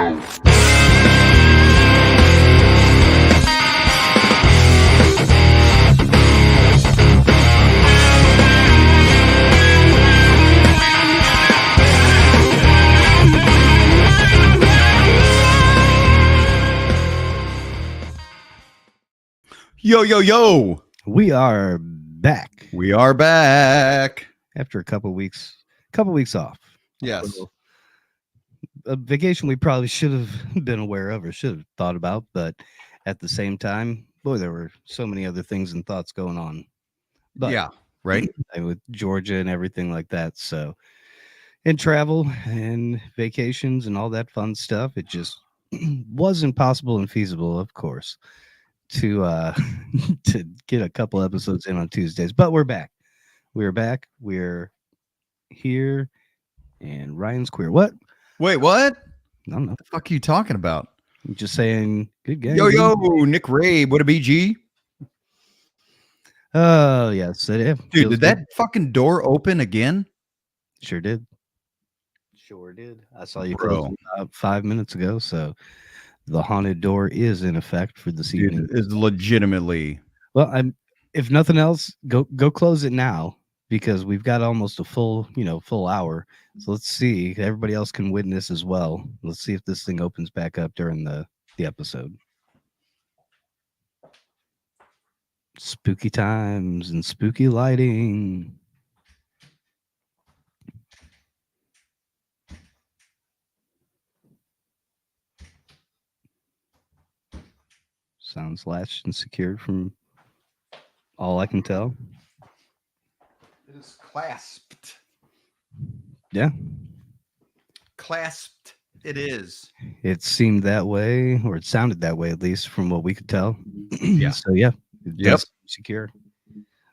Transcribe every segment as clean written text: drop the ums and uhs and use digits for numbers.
know. Yo, yo, yo. We are back. We are back. After a couple weeks off. Yes. A vacation we probably should have been aware of or should have thought about, but at the same time, boy, there were so many other things and thoughts going on. But yeah, right? with Georgia and everything like that. So, and travel and vacations and all that fun stuff, it just wasn't possible and feasible, of course, to to get a couple episodes in on Tuesdays. But we're back. We're back. We're here. And Ryan's queer. What? Wait, what? I don't know. What the fuck are you talking about? I'm just saying good game. Yo, yo, Nick Rabe, what a BG. Oh, yes. Dude, did that fucking door open again? Sure did. Sure did. I saw you Bro. close it about 5 minutes ago. So the haunted door is in effect for this evening. Dude, is legitimately. Well, if nothing else, go close it now because we've got almost a full hour. So let's see. Everybody else can witness as well. Let's see if this thing opens back up during the episode. Spooky times and spooky lighting. Sounds latched and secured from all I can tell. It is clasped. Yeah. Clasped. It is. It seemed that way, or it sounded that way, at least from what we could tell. Yeah. So, yeah. It does secure.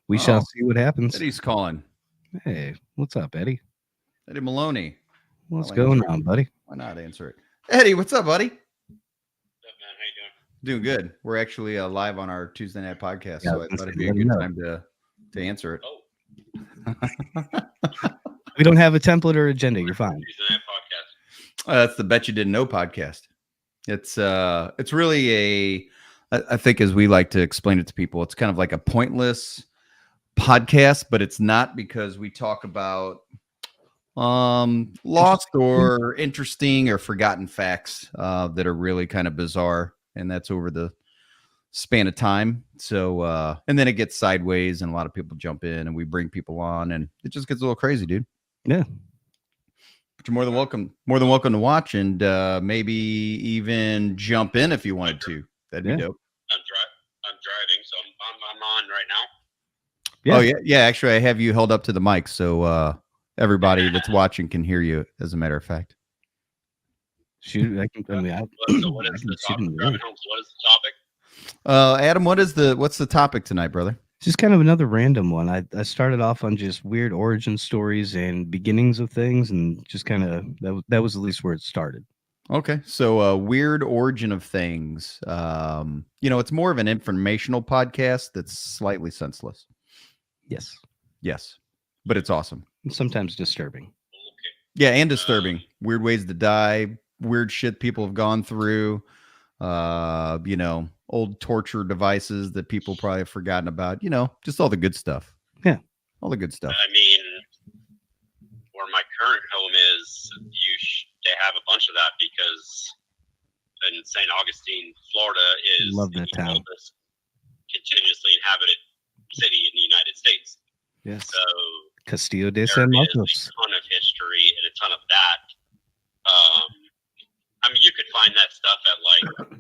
We shall see what happens. Eddie's calling. Hey, what's up, Eddie? Eddie Maloney. What's going on, buddy? Why not answer it? Eddie, what's up, buddy? What's up, man? How you Doing good. We're actually live on our Tuesday night podcast, Yeah, so I thought it'd be a good time to answer it. We don't have a template or agenda. You're fine. Tuesday Night Podcast. That's the Bet You Didn't Know podcast. It's really I think as we like to explain it to people, it's kind of like a pointless podcast, but it's not because we talk about lost or interesting or forgotten facts that are really kind of bizarre, and that's over the span of time. So and then it gets sideways and a lot of people jump in and we bring people on and it just gets a little crazy, dude. Yeah. But you're more than welcome to watch and maybe even jump in if you wanted to. That'd be dope. I'm driving, so I'm on right now. Yeah. Oh yeah. Actually, I have you held up to the mic so everybody that's watching can hear you. As a matter of fact. Shoot, So what is the topic? Driving home. So what is the topic? Adam, what's the topic tonight, brother? Just kind of another random one. I started off on just weird origin stories and beginnings of things, and just kind of that was at least where it started. Okay, so weird origin of things. It's more of an informational podcast that's slightly senseless. Yes, but it's awesome. And sometimes disturbing. Okay. Yeah, and disturbing. Weird ways to die. Weird shit people have gone through. Old torture devices that people probably have forgotten about, just all the good stuff. Yeah. All the good stuff. I mean, where my current home is, they have a bunch of that because in St. Augustine, Florida is Love that the town. oldest continuously inhabited city in the United States. Yes. So Castillo de there San is Marcos. a ton of history and a ton of that. I mean, you could find that stuff at like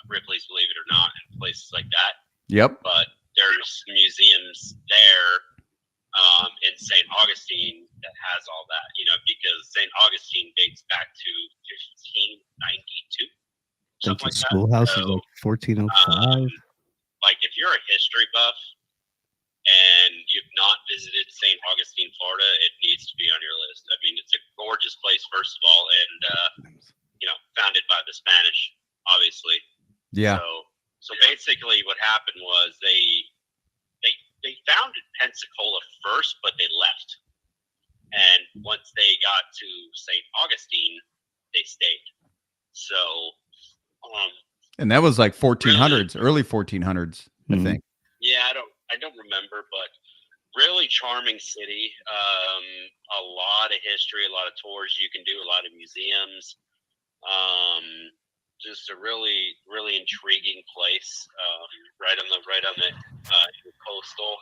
Ripley's, believe it or not, and places like that. Yep. But there's museums there in St. Augustine that has all that, because St. Augustine dates back to 1592. I think Something the like that. schoolhouse is So, like 1405. like if you're a history buff and you've not visited St. Augustine, Florida, it needs to be on your list. I mean, it's a gorgeous place, first of all, and founded by the Spanish, obviously. Yeah. So basically, what happened was they founded Pensacola first, but they left. And once they got to St. Augustine, they stayed. So, um, And that was like 1400s, early 1400s, I Mhm. think. yeah, I don't remember, but really charming city. A lot of history, a lot of tours you can do, a lot of museums. Just a really, really intriguing place. Right on the coastal.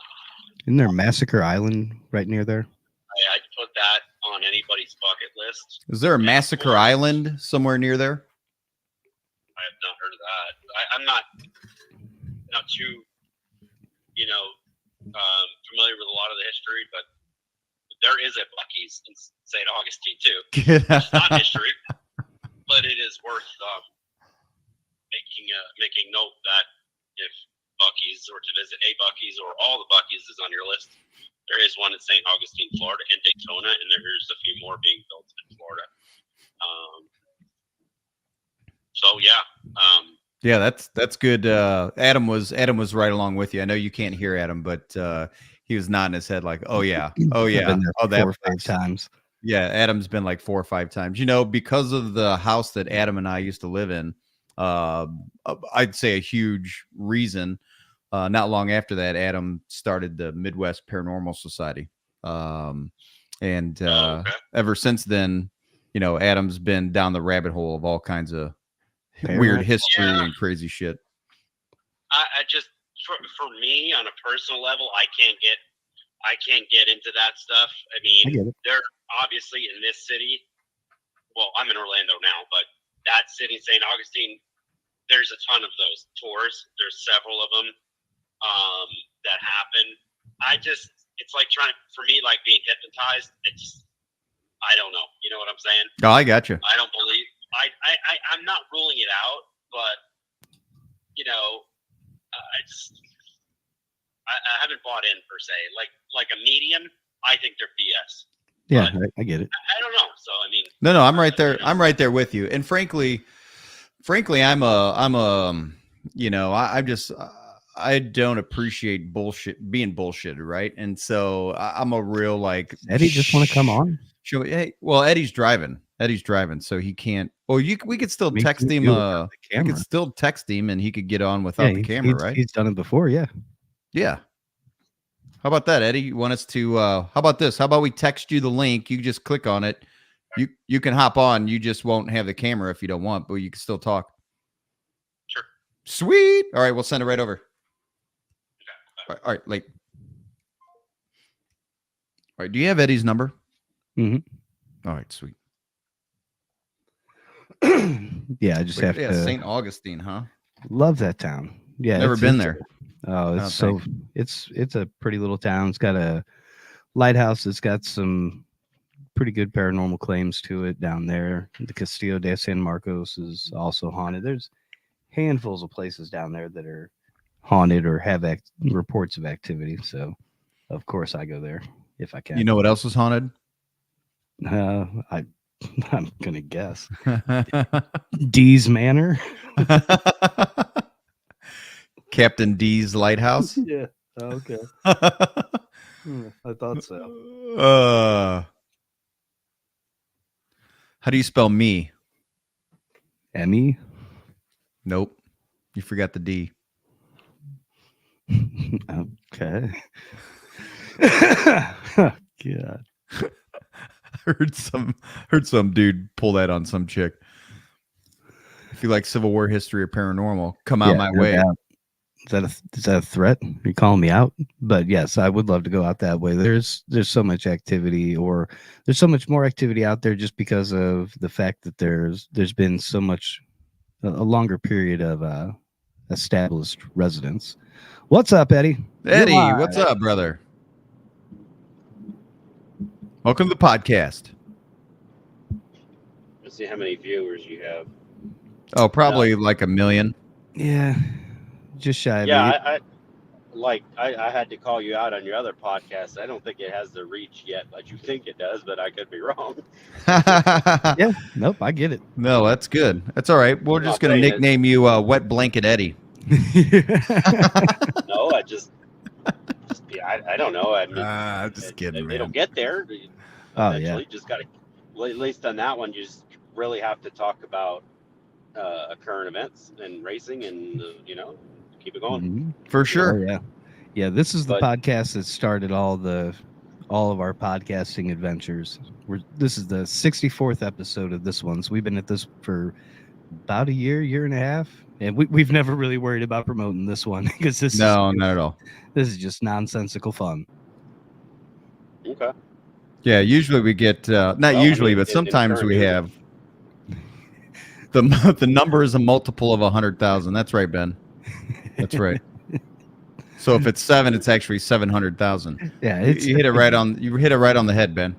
Isn't there Massacre Island right near there? I'd put that on anybody's bucket list. Is there a And of Massacre course, Island somewhere near there? I have not heard of that. I'm not too, familiar with a lot of the history, but there is a Buc-ee's in St. Augustine too. It's not history, but it is worth making note that if Buc-ee's or to visit a Buc-ee's or all the Buc-ee's is on your list, there is one in St. Augustine, Florida, and Daytona, and there's a few more being built in Florida. So yeah. Yeah, that's good. Adam was right along with you. I know you can't hear Adam, but he was nodding his head like, "Oh yeah, oh I've yeah, been there oh that 4 or 5 times. Yeah, Adam's been like 4 or 5 times. You know, because of the house that Adam and I used to live in, I'd say a huge reason. Not long after that, Adam started the Midwest Paranormal Society, and Okay. ever since then, you know, Adam's been down the rabbit hole of all kinds of weird Paranormal. history Yeah. and crazy shit. I just for me on a personal level, I can't get into that stuff. I I mean, get it. they're obviously in this city. Well, I'm in Orlando now, but that city, St. Augustine, there's a ton of those tours. There's several of them that happen. It's like for me, like being hypnotized. I don't know. You know what I'm saying? Oh, I got you. I don't believe. I'm not ruling it out, but I haven't bought in per se. Like a medium, I think they're BS. Yeah, But I get it. I don't know. So I mean, No, I'm right there. I'm right there with you. And frankly, I'm a, you know, I don't appreciate being bullshitted, right? And so I'm a real like. Eddie just want to come on. Hey, well, Eddie's driving, so he can't. Well, we could still We text can him. do it without the We could camera. still text him, and he could get on without the camera, right? He's done it before, yeah. Yeah. How about that, Eddie? You want us to? How about this? How about we text you the link? You just click on it. You can hop on. You just won't have the camera if you don't want, but you can still talk. Sure. Sweet. All right, we'll send it right over. All right, late. All right. Do you have Eddie's number? Mm-hmm. All right, sweet. Yeah, I just have to. St. Augustine, huh? Love that town. Yeah, Never been there. Oh, Oh, it's a pretty little town. It's got a lighthouse. It's got some pretty good paranormal claims to it down there. The Castillo de San Marcos is also haunted. There's handfuls of places down there that are haunted or have reports of activity. So, of course, I go there if I can. You know what else is haunted? I'm gonna guess D's Manor. Captain D's lighthouse. Yeah. Okay. I thought so. How do you spell me? Emmy. Nope. You forgot the D. Okay. God. heard some dude pull that on some chick. If you like Civil War history or paranormal, come out my way. Is that a threat? Are you calling me out? But yes, I would love to go out that way. There's so much activity, or there's so much more activity out there just because of the fact that there's been so much a longer period of established residence. What's up, Eddie? Eddie, what's up, brother? Welcome to the podcast. Let's see how many viewers you have. Oh, probably like 1 million. Yeah, just shy of Yeah, I had to call you out on your other podcast. I don't think it has the reach yet, but you think it does, but I could be wrong. Yeah, nope, I get it. No, that's good. That's all right. We're just going to nickname you Wet Blanket Eddie. No, I don't know. I mean, I'm just kidding, it'll man. get there. Oh, Eventually. yeah. Just got to, at least on that one, you just really have to talk about current events and racing, and keep it going. Mhm. For Oh sure. yeah, yeah. This is the But podcast that started all of our podcasting adventures. This is the 64th episode of this one. So we've been at this for about a year and a half, and we've never really worried about promoting this one because No, not at all. this is just nonsensical fun. okay, Yeah, usually we get not Well, I usually, mean, but in sometimes current we news- have the number is a multiple of 100,000. That's right, Ben. That's right. So if it's 7, it's actually 700,000. Yeah, You, it's you hit it right on. You hit it right on the head, Ben.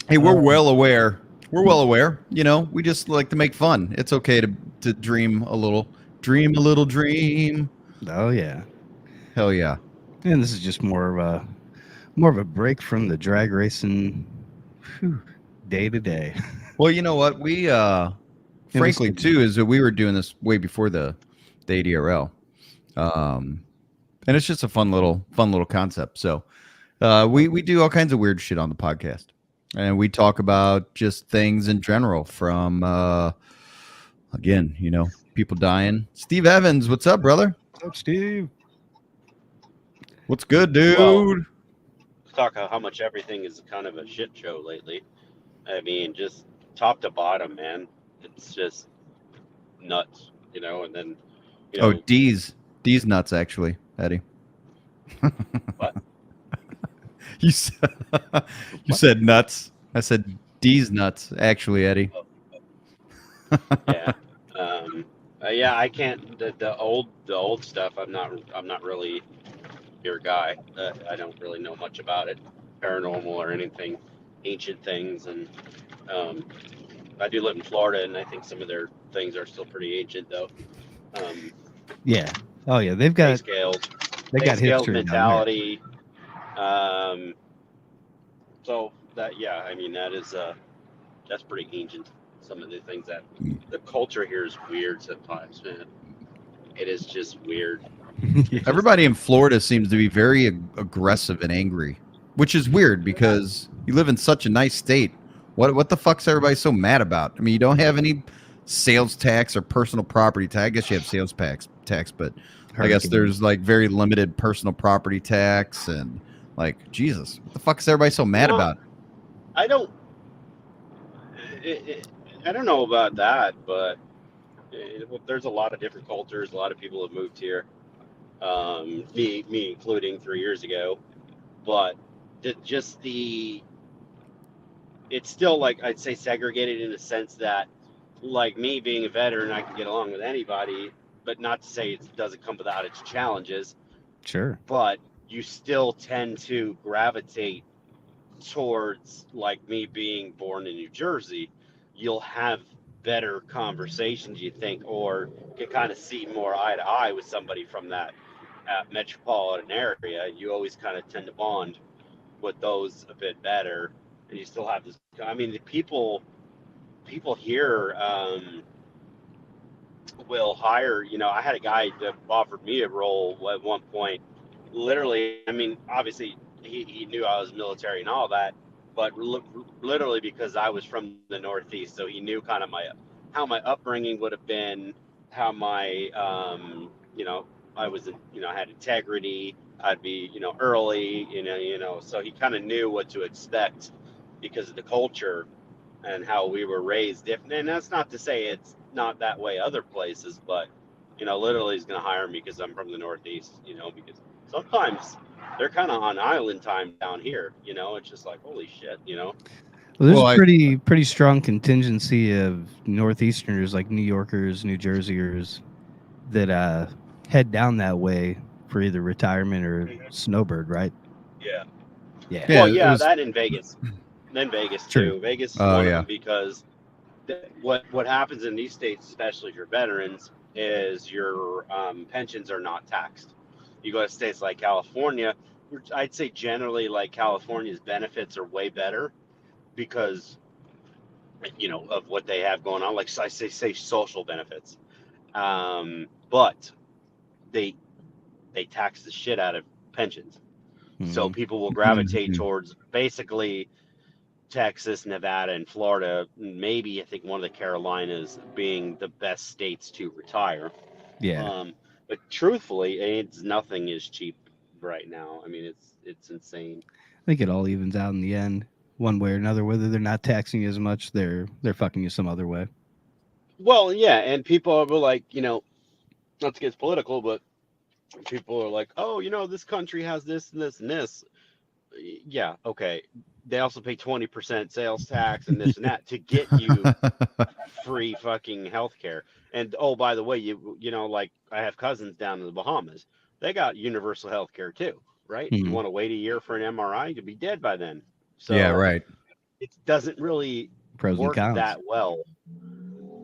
Hey, we're well aware. We're well aware. We just like to make fun. It's okay to dream a little. Dream a little dream. oh yeah, Hell yeah. and this is just more of a break from the drag racing day to day. Well, you know what? We frankly too is that we were doing this way before the ADRL. And it's just a fun little concept. So we do all kinds of weird shit on the podcast. And we talk about just things in general from again, people dying. Steve Evans, what's up, brother? What's up, Steve? What's good, dude? Well, let's talk about how much everything is kind of a shit show lately. I mean, just top to bottom, man. It's just nuts, and then D's nuts, actually, Eddie. What? You said nuts. I said D's nuts, actually, Eddie. yeah. Yeah, I can't. The old stuff. I'm not really your guy. I don't really know much about it, paranormal or anything, ancient things, and I do live in Florida, and I think some of their things are still pretty ancient, though. Yeah. Oh yeah, they've got Scales, they got scales history down there. mentality. So that I mean that's pretty ancient. Some of the things that the culture here is weird sometimes, man. It is just weird. Everybody in Florida seems to be very aggressive and angry, which is weird because you live in such a nice state. What the fuck's everybody so mad about? I mean, you don't have any sales tax or personal property tax. I guess you have sales tax, but I guess there's like very limited personal property tax and like Jesus. What the fuck is everybody so mad about? I don't know about that, but there's a lot of different cultures. A lot of people have moved here. Me including 3 years ago, but it's still like I'd say segregated in the sense that like me being a veteran, I can get along with anybody, but not to say it doesn't come without its challenges. Sure. But you still tend to gravitate towards like me being born in New Jersey. You'll have better conversations, you think, or can kind of see more eye to eye with somebody from that metropolitan area. You always kind of tend to bond with those a bit better, and you still have this. I mean, the people here will hire. I had a guy that offered me a role at one point. Literally, I mean, obviously he knew I was military and all that, but literally because I was from the Northeast, so he knew kind of how my upbringing would have been, how my I was I had integrity, I'd be early, so he kind of knew what to expect because of the culture and how we were raised different. And that's not to say it's not that way other places, but literally he's going to hire me because I'm from the Northeast, because sometimes they're kind of on island time down here, it's just like, holy shit, Well, there's Well, a pretty strong contingency of Northeasterners like New Yorkers, New Jerseyers that head down that way for either retirement or snowbird, right? Yeah. Yeah. Yeah, Well, it yeah, was- that in Vegas. Then Vegas True. too. Vegas is Oh, one of yeah. them because what happens in these states, especially for veterans, is your pensions are not taxed. You go to states like California, I'd say generally like California's benefits are way better because of what they have going on. Like I say social benefits, but they tax the shit out of pensions. So Mhm. people will gravitate Mhm. towards basically Texas, Nevada, and Florida, maybe I think one of the Carolinas being the best states to retire. Yeah. But truthfully, nothing is cheap right now. I mean, it's insane. I think it all evens out in the end, one way or another. Whether they're not taxing you as much, they're fucking you some other way. Well, yeah, and people are like, not to get political, but people are like, oh, this country has this and this and this. Yeah, okay. They also pay 20% sales tax and this and that to get you free fucking healthcare. And oh, by the way, like I have cousins down in the Bahamas. They got universal healthcare too, right? You Mhm. want to wait a year for an MRI, you'll be dead by then. Yeah, So right. it doesn't really Pros and work cons. that well.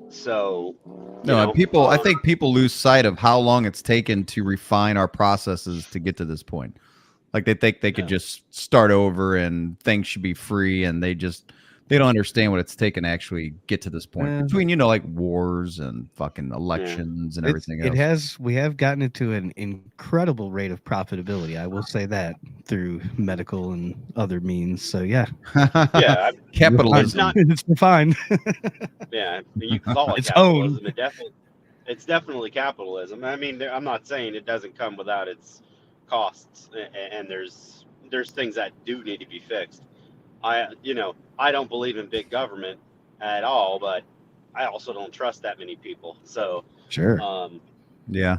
So, No, and people, I think people lose sight of how long it's taken to refine our processes to get to this point. Like they think they could just start over and things should be free, and they don't understand what it's taken to actually get to this point. Between like wars and fucking elections and everything else. We have gotten into an incredible rate of profitability. I will say that through medical and other means. So yeah, yeah, capitalism. It's fine. Yeah, you can call it It's capitalism. It's definitely capitalism. I mean, I'm not saying it doesn't come without its costs, and there's things that do need to be fixed. I don't believe in big government at all, but I also don't trust that many people. So sure. Yeah.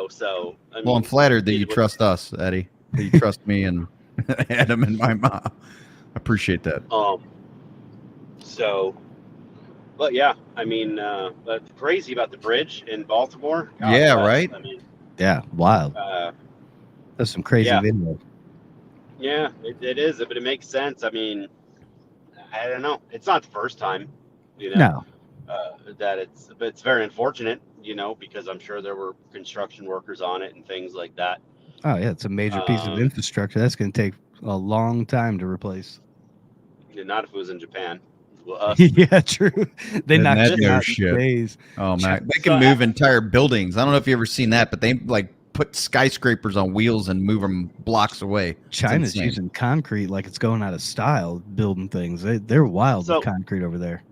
So I mean, Well, I'm flattered that you trust us, Eddie. That you trust me and Adam and my mom. I appreciate that. So, but yeah, I mean, but crazy about the bridge in Baltimore. God yeah, bless. right. I mean, yeah, wild. That's some crazy video. Yeah, it is, but it makes sense. I mean, I don't know. It's not the first time, No. That it's very unfortunate, because I'm sure there were construction workers on it and things like that. Oh yeah, it's a major piece of infrastructure that's going to take a long time to replace. Not if it was in Japan. Well, yeah, true. They knocked that it no out shit. in days. Oh man, they can move entire buildings. I don't know if you ever seen that, but they like put skyscrapers on wheels and move them blocks away. China's using concrete like it's going out of style, building things. They're wild with concrete over there.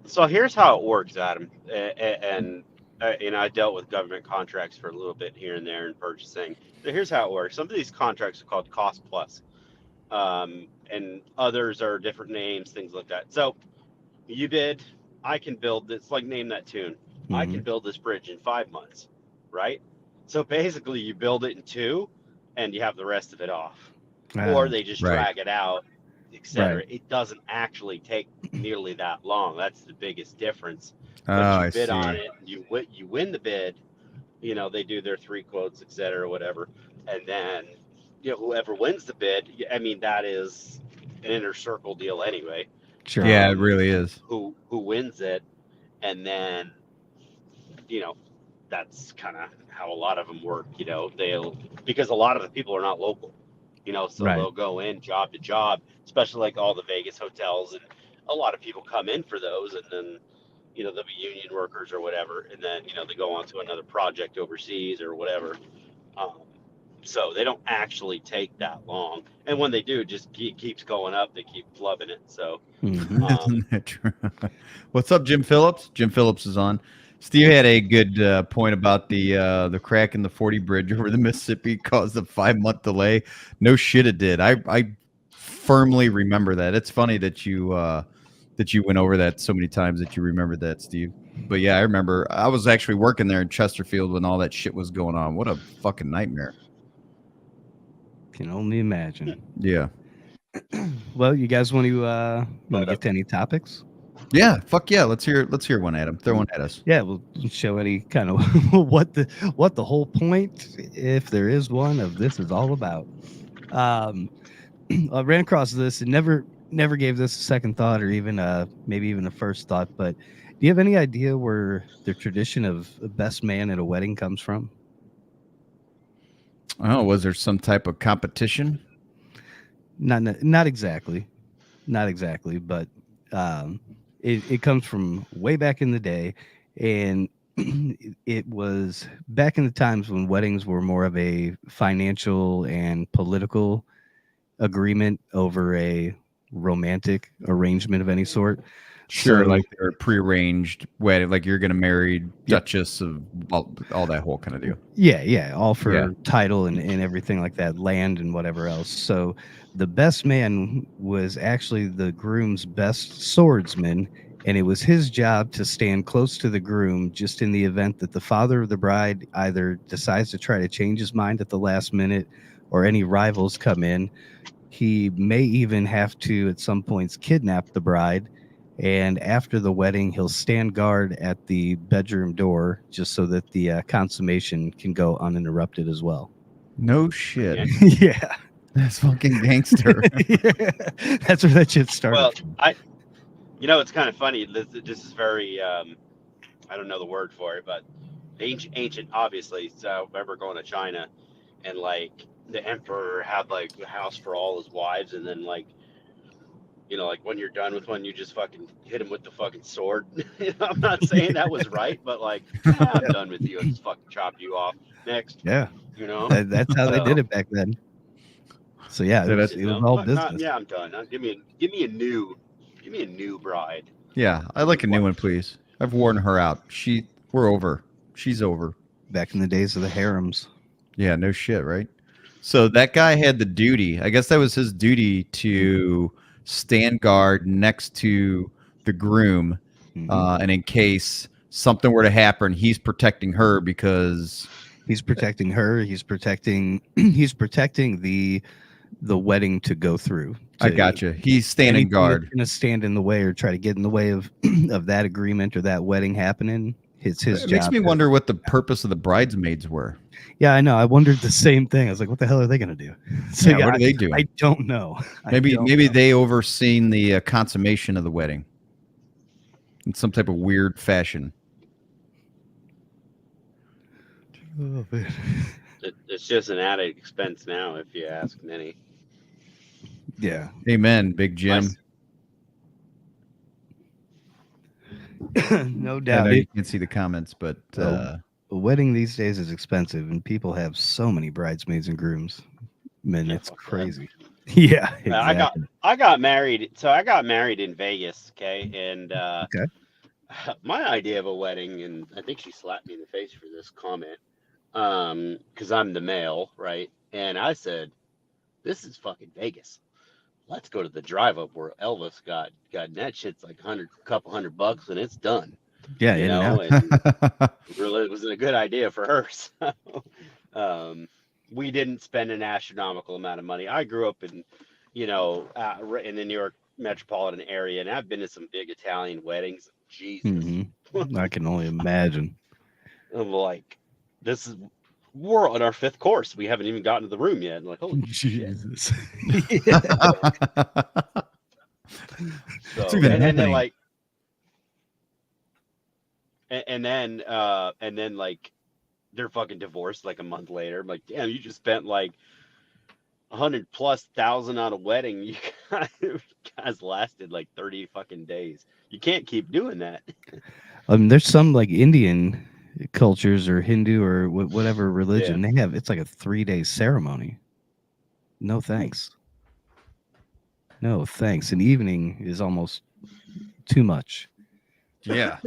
So here's how it works, Adam. And I dealt with government contracts for a little bit here and there in purchasing. So here's how it works. Some of these contracts are called cost plus, and others are different names, things like that. So you bid, I can build this, like name that tune. Mm-hmm. I can build this bridge in 5 months, right? So basically you build it in 2 and you have the rest of it off. Or they just drag it out, etc. Right. It doesn't actually take nearly that long. That's the biggest difference. But you bid on it, you win the bid, they do their 3 quotes, etc., whatever. And then whoever wins the bid, I mean, that is an inner circle deal anyway. Sure. Yeah, it really is. Who wins it, and then that's kind of how a lot of them work. Because a lot of the people are not local, so they'll go in job to job, especially like all the Vegas hotels, and a lot of people come in for those, and then they'll be union workers or whatever, and then they go on to another project overseas or whatever. So they don't actually take that long, and when they do, it just keeps going up. They keep flubbing it. So, what's up, Jim Phillips? Jim Phillips is on. Steve had a good point about the crack in the 40 bridge over the Mississippi caused a 5-month delay. No shit, it did. I firmly remember that. It's funny that you went over that so many times that you remembered that, Steve. But yeah, I remember. I was actually working there in Chesterfield when all that shit was going on. What a fucking nightmare. Can only imagine. Yeah. Well, you guys want to get to any topics? Yeah, fuck yeah. Let's hear one, Adam. Throw one at us. Yeah, we'll show any kind of what the whole point, if there is one, of this is all about. I ran across this and never gave this a second thought, or even maybe even a first thought. But do you have any idea where the tradition of best man at a wedding comes from? Oh, was there some type of competition? Not exactly, but it comes from way back in the day, and it was back in the times when weddings were more of a financial and political agreement over a romantic arrangement of any sort. Sure, So like they're prearranged wedding, like you're gonna marry Yep. Duchess of all that whole kind of deal. yeah, all for Yeah. title and everything like that, land and whatever else. So the best man was actually the groom's best swordsman, and it was his job to stand close to the groom just in the event that the father of the bride either decides to try to change his mind at the last minute or any rivals come in. He may even have to, at some points, kidnap the bride. And after the wedding, he'll stand guard at the bedroom door just so that the consummation can go uninterrupted as well. No shit. Yeah. Yeah. That's fucking gangster. Yeah. That's where that shit started. Well, from. it's kind of funny. This is very, I don't know the word for it, but ancient, obviously. So I remember going to China, and like the emperor had like a house for all his wives, and then like, like when you're done with one, you just fucking hit him with the fucking sword. I'm not saying that was right, but like, I'm done with you. I just fucking chop you off. Next, Yeah. you know. That's how they So, did it back then. So yeah, So it was all business. yeah, I'm done. Give me a new bride. Yeah, I like a new one, please. I've worn her out. We're over. She's over. Back in the days of the harems. Yeah, no shit, right? So that guy had the duty. I guess that was his duty to stand guard next to the groom, and in case something were to happen, he's protecting her because He's protecting her. He's protecting. He's protecting the wedding to go through. I gotcha. He's standing guard. Going to stand in the way or try to get in the way of of that agreement or that wedding happening. It's his It job. makes me wonder what the purpose of the bridesmaids were. Yeah, I know. I wondered the same thing. I was like, what the hell are they going to do? So Yeah, what are they doing? I don't know. Maybe they overseen the consummation of the wedding in some type of weird fashion. Oh, man. It's just an added expense now, if you ask Nenny. Yeah. Amen, Big Jim. No I doubt. know you can't see the comments, but A wedding these days is expensive, and people have so many bridesmaids and grooms. Man, Yeah, it's fuck that. crazy. Yeah, exactly. I got married. So I got married in Vegas. Okay, and Okay. my idea of a wedding, and I think she slapped me in the face for this comment, because I'm the male, right? And I said, "This is fucking Vegas. Let's go to the drive up where Elvis got that shit's like couple $100 and it's done." Yeah, You in and know, out. and really it was a good idea for her. So, we didn't spend an astronomical amount of money. I grew up in, in the New York metropolitan area, and I've been to some big Italian weddings. Jesus, I can only imagine. I'm like, we're on our fifth course. We haven't even gotten to the room yet. I'm like, holy shit. Jesus. So, It's even and then happening. like, and then like they're fucking divorced like a month later. I'm like, damn, you just spent like 100,000+ on a wedding. You guys lasted like 30 fucking days. You can't keep doing that. There's some like Indian cultures or Hindu or whatever religion they have. It's like a 3-day ceremony. No thanks. No thanks. An evening is almost too much. Yeah.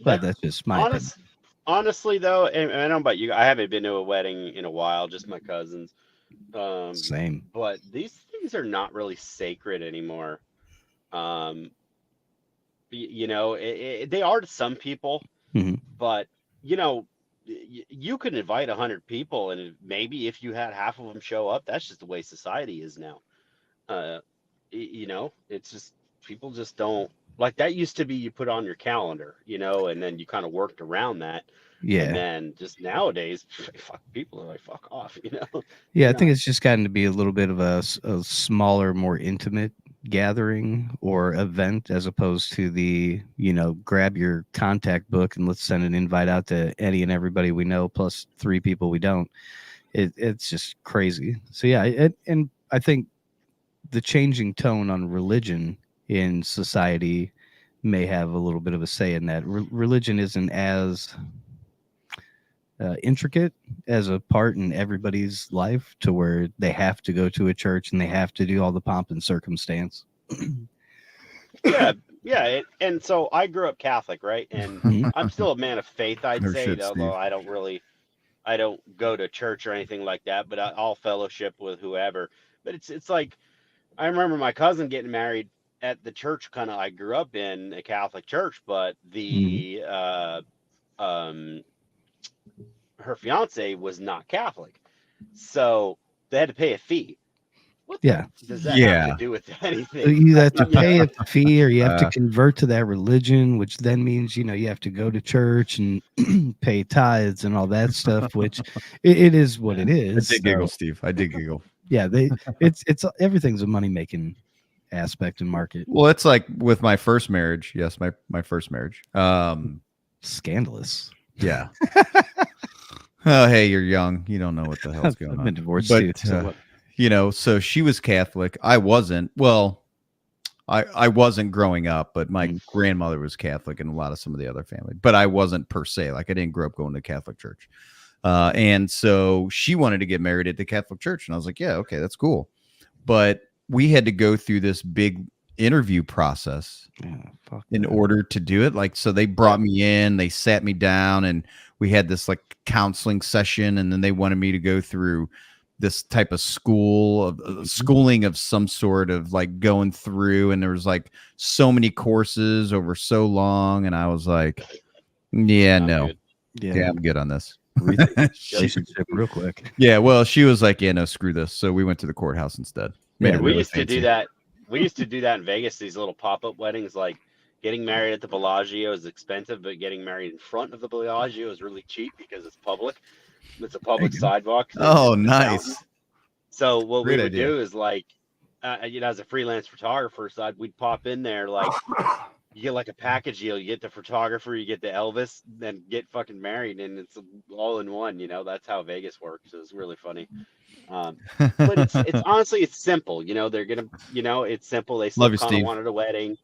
But that's just my opinion. Honestly, though, and I don't know about you, I haven't been to a wedding in a while, just my cousins. Same. But these things are not really sacred anymore. They are to some people, but you can invite 100 people, and maybe if you had half of them show up, that's just the way society is now. It's just people just don't like that. Used to be you put on your calendar, and then you kind of worked around that. Yeah. And then just nowadays, people are like, fuck off, Yeah, I think it's just gotten to be a little bit of a smaller, more intimate gathering or event as opposed to the, grab your contact book and let's send an invite out to any and everybody we know plus 3 people we don't. It's just crazy. So yeah, and I think the changing tone on religion in society may have a little bit of a say in that. Religion isn't as intricate as a part in everybody's life to where they have to go to a church and they have to do all the pomp and circumstance. Yeah. And so I grew up Catholic, right? And I'm still a man of faith, I'd No say, shit, although Steve. I don't go to church or anything like that, but I'll fellowship with whoever. But it's like I remember my cousin getting married at the church kind of I grew up in, a Catholic church, but Mhm. the um her fiance was not Catholic. So they had to pay a fee. What the Yeah. does that have to Yeah. do with So anything? you have to You know? pay a fee or you have to Uh, convert to that religion, which then means, you have to go to church and pay tithes and all that stuff, which it is what it I is. did giggle, So Steve. I did giggle. yeah, it's everything's a money making aspect and market. Well, it's like with my first marriage. Yes, my first marriage. Scandalous. Yeah. Oh, hey, you're young. You don't know what the hell's going I've been on. divorced But too. So what? so she was Catholic. I wasn't. Well, I wasn't growing up, but my Mm. grandmother was Catholic and a lot of some of the other family. But I wasn't per se. Like I didn't grow up going to Catholic church. And so she wanted to get married at the Catholic church, and I was like, yeah, okay, that's cool. But we had to go through this big interview process Yeah, fuck in that. order to do it. Like, so they brought me in, they sat me down, and we had this like counseling session, and then they wanted me to go through this type of schooling of some sort of like going through, and there was like so many courses over so long, and I was like, yeah, I'm no, good. yeah, I'm good on this. Rethink She- relationship real quick. yeah, well, she was like, yeah, no, screw this. So we went to the courthouse instead. Made Yeah, it We really used to do fancy. that. We used to do that in Vegas, these little pop-up weddings, like getting married at the Bellagio is expensive, but getting married in front of the Bellagio is really cheap because it's public. It's a public sidewalk. Oh, The fountain. nice. So what we Great would idea. do is like, as a freelance photographer, so we'd pop in there like you get like a package deal. You get the photographer, you get the Elvis, then get fucking married, and it's all in one. That's how Vegas works. It's really funny. But it's honestly it's simple. They're gonna it's simple. They still Love you, kind of Steve. wanted a wedding,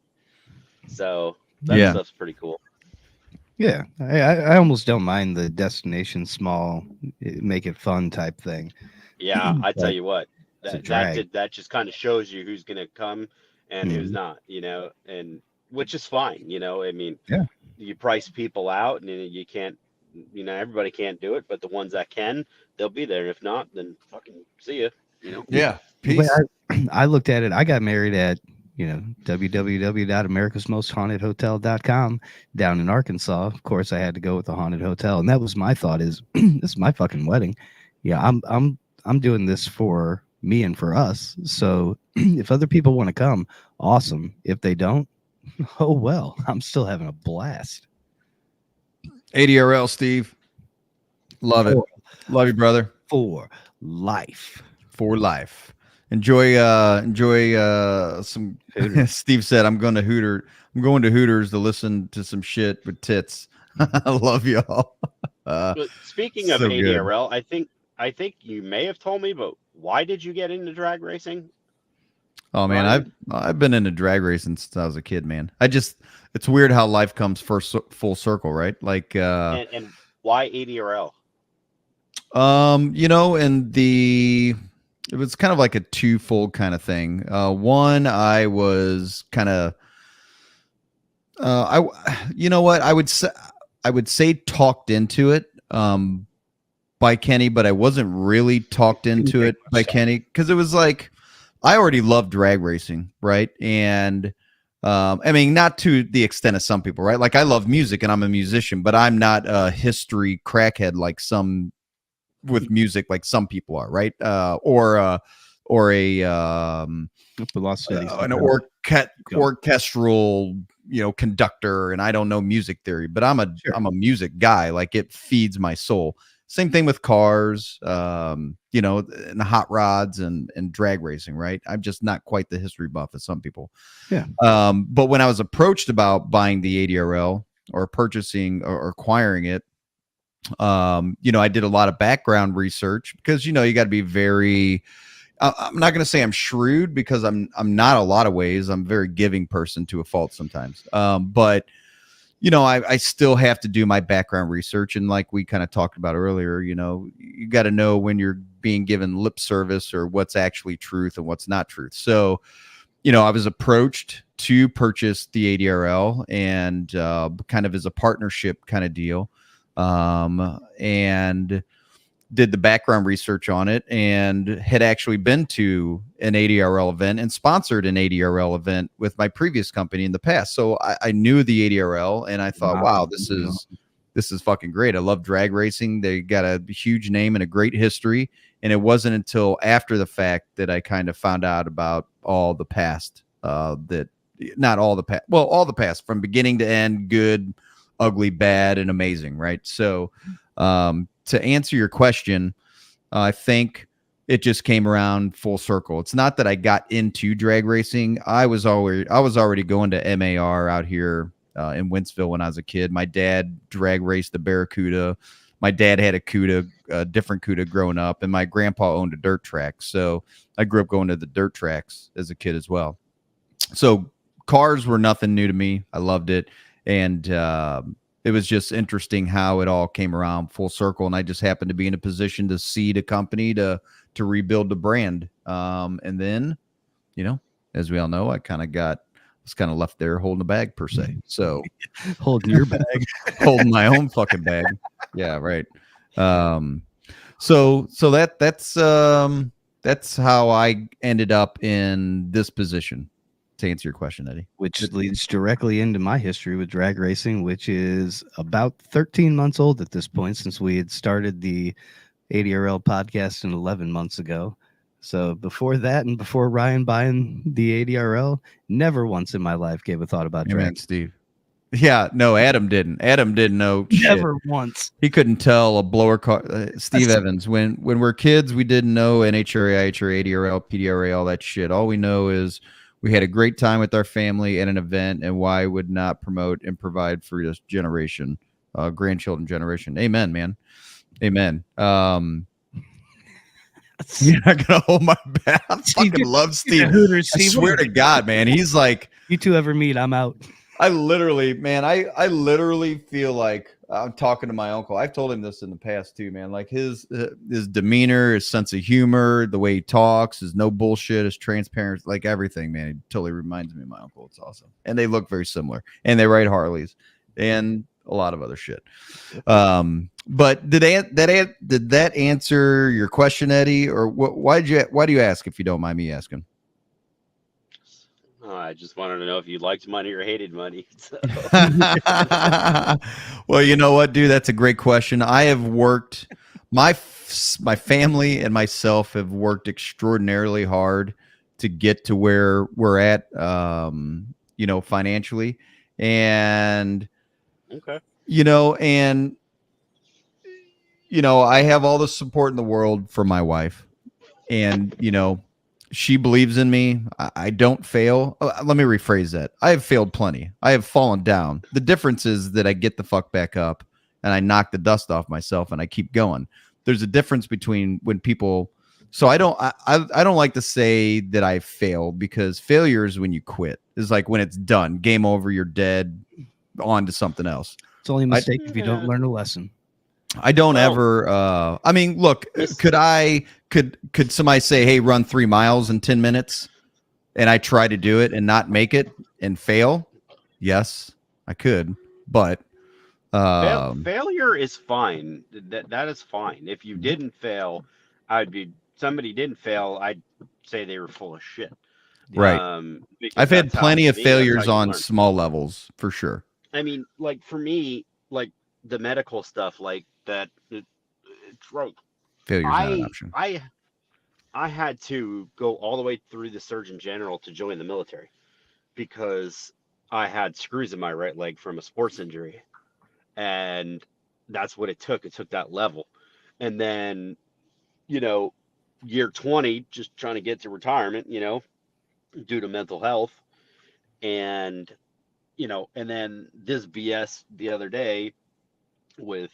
so that Yeah. stuff's pretty cool. Yeah, I almost don't mind the destination small, make it fun type thing. Yeah, I tell But you what, it's a that drag. that just kind of shows you who's gonna come and who's Mhm. not. And which is fine. I mean, Yeah. you price people out, and you can't. Everybody can't do it, but the ones that can, they'll be there. If not, then fucking see ya. Yeah. The way Peace. I looked at it, I got married at www.americasmosthauntedhotel.com down in Arkansas. Of course, I had to go with the haunted hotel, and that was my thought: is this is my fucking wedding? Yeah, I'm doing this for me and for us. So if other people want to come, awesome. If they don't, oh well. I'm still having a blast. ADRL, Steve. Love it. For, Love you, brother. for life. For life. Enjoy some Hooters. Steve said I'm going to Hooters to listen to some shit with tits. I love y'all. But speaking of So good. ADRL, I think you may have told me, but why did you get into drag racing? Oh man, Ryan? I've been into drag racing since I was a kid, man. It's weird how life comes full circle, right? Like And why ADRL? and it was kind of like a twofold kind of thing. One, I was kind of I would say talked into it by Kenny, but I wasn't really talked into it by Kenny because it was like I already loved drag racing, right? And I mean, not to the extent of some people, right? Like I love music and I'm a musician, but I'm not a history crackhead like some with music, like some people are, right? Or a an orchestral, conductor, and I don't know music theory, but I'm a music guy. Like it feeds my soul. Same thing with cars, and hot rods and drag racing, right? I'm just not quite the history buff as some people. Yeah. But when I was approached about buying the ADRL or purchasing or acquiring it, I did a lot of background research because, you got to be very, I'm not going to say I'm shrewd because I'm not a lot of ways. I'm a very giving person to a fault sometimes. But I still have to do my background research. And like we kind of talked about earlier, you got to know when you're being given lip service or what's actually truth and what's not truth. So, I was approached to purchase the ADRL and kind of as a partnership kind of deal, and did the background research on it and had actually been to an ADRL event and sponsored an ADRL event with my previous company in the past. So I knew the ADRL and I thought, wow, this is fucking great. I love drag racing. They got a huge name and a great history. And it wasn't until after the fact that I kind of found out about all the past, that not all the past, well, all the past from beginning to end, good, ugly, bad, and amazing. Right. So, to answer your question, I think it just came around full circle. It's not that I got into drag racing. I was already going to MAR out here in Wentzville when I was a kid. My dad drag raced the Barracuda. My dad had a different Cuda growing up, and my grandpa owned a dirt track. So I grew up going to the dirt tracks as a kid as well. So cars were nothing new to me. I loved it. And it was just interesting how it all came around full circle. And I just happened to be in a position to seed a company to rebuild the brand. And then, as we all know, I was kind of left there holding a bag per se. So Holding your bag. holding my own fucking bag. Yeah. Right. So that's how I ended up in this position, to answer your question, Eddie. Which leads directly into my history with drag racing, which is about 13 months old at this point, since we had started the ADRL podcast 11 months ago. So before that, and before Ryan buying the ADRL, never once in my life gave a thought about drag. Steve. Yeah, no, Adam didn't. Adam didn't know Never shit. once. He couldn't tell a blower car. Steve Evans. When we're kids, we didn't know NHRA, IHRA, ADRL, PDRA, all that shit. All we know is we had a great time with our family at an event, and why would not promote and provide for this generation, grandchildren generation. Amen, man. Amen. You're not gonna hold my back. I fucking love Steve. Hooters, I swear to God, man. He's like, you two ever meet, I'm out. I literally feel like I'm talking to my uncle. I've told him this in the past too, man. Like his demeanor, his sense of humor, the way he talks, his no bullshit, his transparent, like everything, man. He totally reminds me of my uncle. It's awesome. And they look very similar. And they ride Harleys and a lot of other shit. But did that answer your question, Eddie? Or why do you ask, if you don't mind me asking? I just wanted to know if you liked money or hated money. So. Well, you know what, dude? That's a great question. I have worked, my family and myself have worked extraordinarily hard to get to where we're at, financially. And, okay. I have all the support in the world from my wife. And, she believes in me. I don't fail. Let me rephrase that. I have failed plenty. I have fallen down. The difference is that I get the fuck back up and I knock the dust off myself and I keep going. There's a difference between when people. So I don't like to say that I fail, because failure is when you quit. It's like when it's done, game over, you're dead, on to something else. It's only a mistake if you don't learn a lesson. I don't ever. I mean, look, could somebody say, "Hey, run 3 miles in 10 minutes," and I try to do it and not make it and fail? Yes, I could, but failure is fine. That is fine. If you didn't fail, somebody didn't fail, I'd say they were full of shit. Right. I've had plenty of failures on small levels, for sure. I mean, like for me, like the medical stuff, like that, it's right. Failure's not an option. I had to go all the way through the Surgeon General to join the military, because I had screws in my right leg from a sports injury, and that's what it took. It took that level, and then, year 20, just trying to get to retirement, due to mental health, and and then this BS the other day with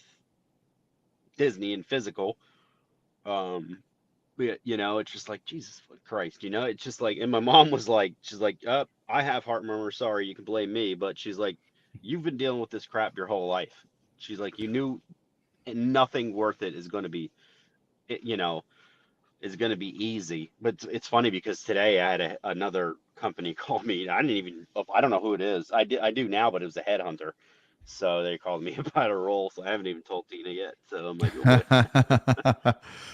Disney and physical. It's just like, Jesus Christ, it's just like, and my mom was like, she's like, I have heart murmur, sorry, you can blame me, but she's like, you've been dealing with this crap your whole life. She's like, you knew nothing worth it is going to be, is going to be easy. But it's funny because today I had another company call me. I don't know who it is. I do now, but it was a headhunter. So they called me about a role. So I haven't even told Tina yet. So I'm like, oh boy.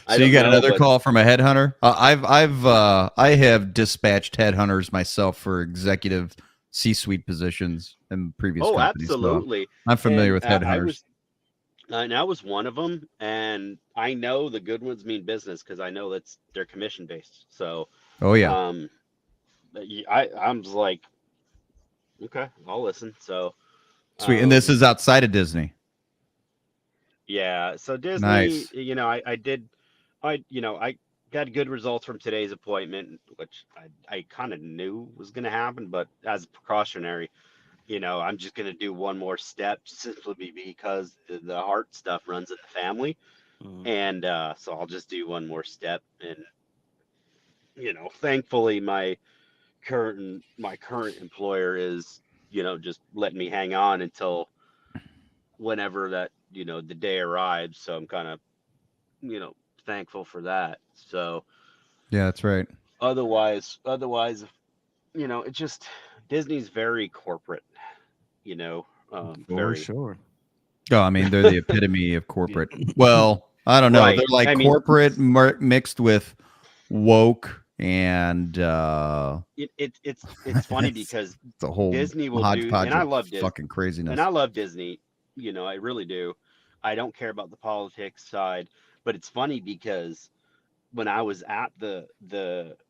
I So you don't got know, another but call from a headhunter? I have dispatched headhunters myself for executive C-suite positions in previous oh, companies. So absolutely. I'm familiar And with headhunters. and I was one of them, and I know the good ones mean business because I know that's they're commission based. So, Oh yeah, um, I'm just like, okay, I'll listen. So, sweet. And this um, is outside of Disney. yeah. So Disney, Nice. I got good results from today's appointment, which I kind of knew was going to happen, but as precautionary, I'm just going to do one more step simply because the heart stuff runs in the family. Mm. And so I'll just do one more step. And, thankfully my current employer is, just letting me hang on until whenever that, the day arrives. So I'm kind of, thankful for that. So Yeah, that's right. otherwise, it's just Disney's very corporate, For very sure. Oh, I mean, they're the epitome of corporate. Well, I don't know. They're right. like I mean, corporate mixed with woke, and it's funny it's, because it's a whole Disney will do, and hodgepodge I of love Disney, fucking and craziness. I love Disney. I really do. I don't care about the politics side, but it's funny because when I was at the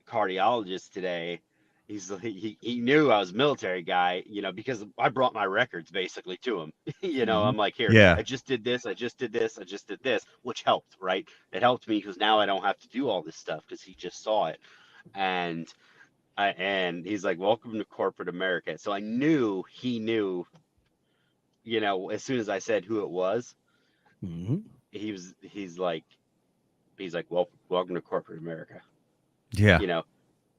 cardiologist today, he knew I was a military guy, because I brought my records basically to him. Mhm. I'm like, here, Yeah. I just did this, I just did this, I just did this, which helped, right? It helped me because now I don't have to do all this stuff because he just saw it. And and he's like, welcome to corporate America. So I knew he knew, as soon as I said who it was, Mhm. he's like, well, welcome to corporate America, Yeah. you know,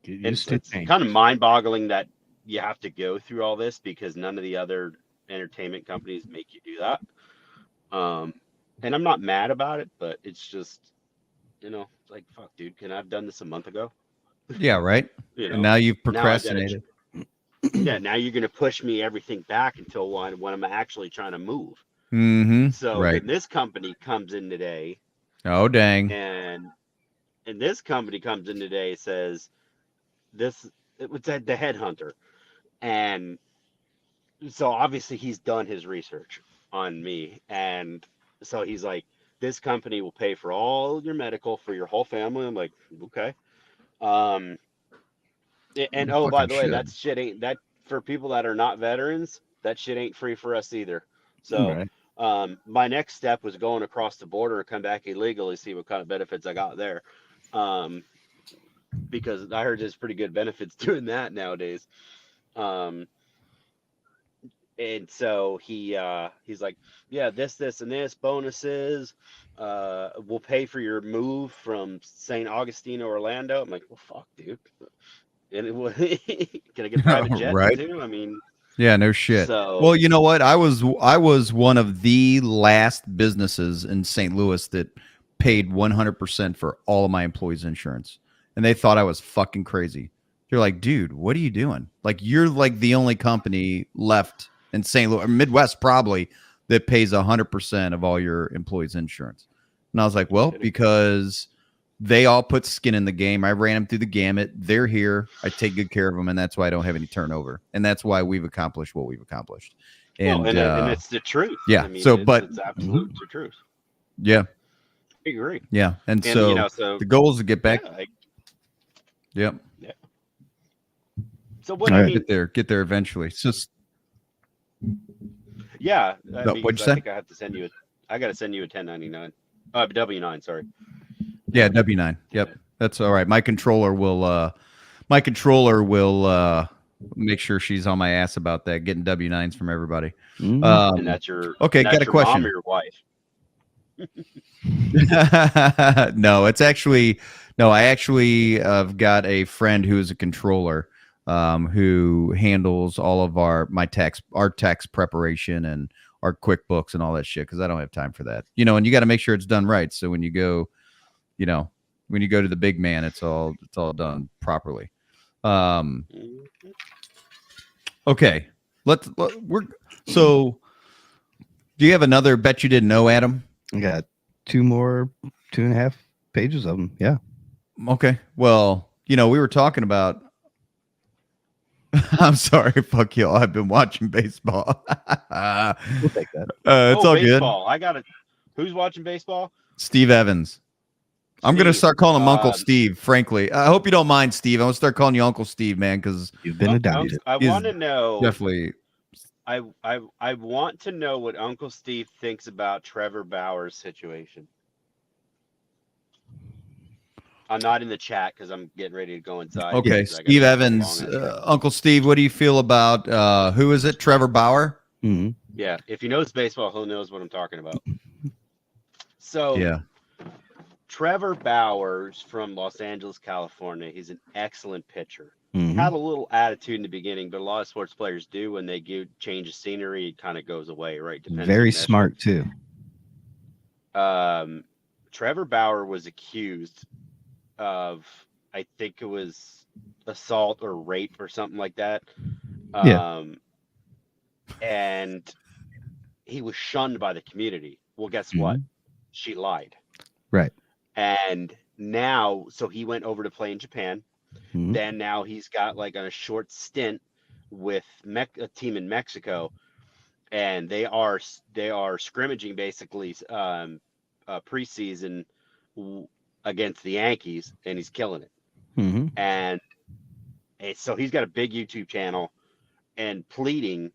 Get and used to it's change. kind of mind-boggling that you have to go through all this because none of the other entertainment companies make you do that. Um, and I'm not mad about it, but it's just, it's like, fuck, dude, can I have done this a month ago? Yeah. Right. You And know, now you've now I got to, procrastinated. yeah, now you're going to push me everything back until when I'm actually trying to move. Mm-hmm. So Right. then this company comes in today, Oh, dang. and this company comes in today says this it was the headhunter, and so obviously he's done his research on me, and so he's like, this company will pay for all your medical for your whole family. I'm like, okay. Um, and You oh, by fucking the way, should. that shit ain't that for people that are not veterans. That shit ain't free for us either. So, Right. my next step was going across the border and come back illegally, see what kind of benefits I got there. Um, because I heard there's pretty good benefits doing that nowadays. Um, and so he's like, yeah, this and this bonuses, we'll pay for your move from St. Augustine to Orlando. I'm like, well, fuck, dude. And can I get private jets Right. too? I mean, Yeah, no shit. so Well, you know what? I was one of the last businesses in St. Louis that paid 100% for all of my employees' insurance. And they thought I was fucking crazy. They're like, "Dude, what are you doing? Like you're like the only company left in St. Louis or Midwest probably that pays 100% of all your employees' insurance." And I was like, no "Well, kidding. because they all put skin in the game. I ran them through the gamut. They're here. I take good care of them, and that's why I don't have any turnover. And that's why we've accomplished what we've accomplished. Well, And and it's the truth. yeah, I mean, so it's Mhm. absolute the truth. yeah, I agree. yeah, and And so so the goal is to get yeah, back. Yep, yeah. So what All I right. mean, get there eventually. So yeah, no, what'd because you I say? think I got to send you a 1099, W9. Sorry. Yeah, W9. Yep, that's all right. My controller will make sure she's on my ass about that, getting W9s from everybody. Mhm. And Okay, got a your mom or question. your wife. No, it's actually no. I actually have got a friend who is a controller, who handles all of our tax preparation and our QuickBooks and all that shit because I don't have time for that. And you got to make sure it's done right. So when you go, you know, when you go to the big man, it's all done properly. Okay, so. Do you have another bet you didn't know, Adam? I got 2.5 pages of them. Yeah. Okay. Well, we were talking about. I'm sorry, fuck y'all. I've been watching baseball. We'll take that. It's all baseball. good. I got it. Who's watching baseball? Steve Evans. I'm going to start calling him Uncle Steve, frankly. I hope you don't mind, Steve. I'm going to start calling you Uncle Steve, man, because you've been adopted. I want to know. Definitely. I want to know what Uncle Steve thinks about Trevor Bauer's situation. I'm not in the chat because I'm getting ready to go inside. Okay, Steve Evans. Uncle Steve, what do you feel about, who is it, Trevor Bauer? Mm-hmm. Yeah, if he knows baseball, he'll knows what I'm talking about. So, yeah. Trevor Bauer's from Los Angeles, California. He's an excellent pitcher. Mm-hmm. Had a little attitude in the beginning, but a lot of sports players do when they change of scenery, it kind of goes away, right? Very smart too. Trevor Bauer was accused of, I think it was assault or rape or something like that. And he was shunned by the community. Well, guess what? She lied. Right. And now, so he went over to play in Japan. Mm-hmm. Then now he's got like a short stint with a team in Mexico, and they are scrimmaging basically preseason against the Yankees, and he's killing it. Mm-hmm. And so he's got a big YouTube channel and pleading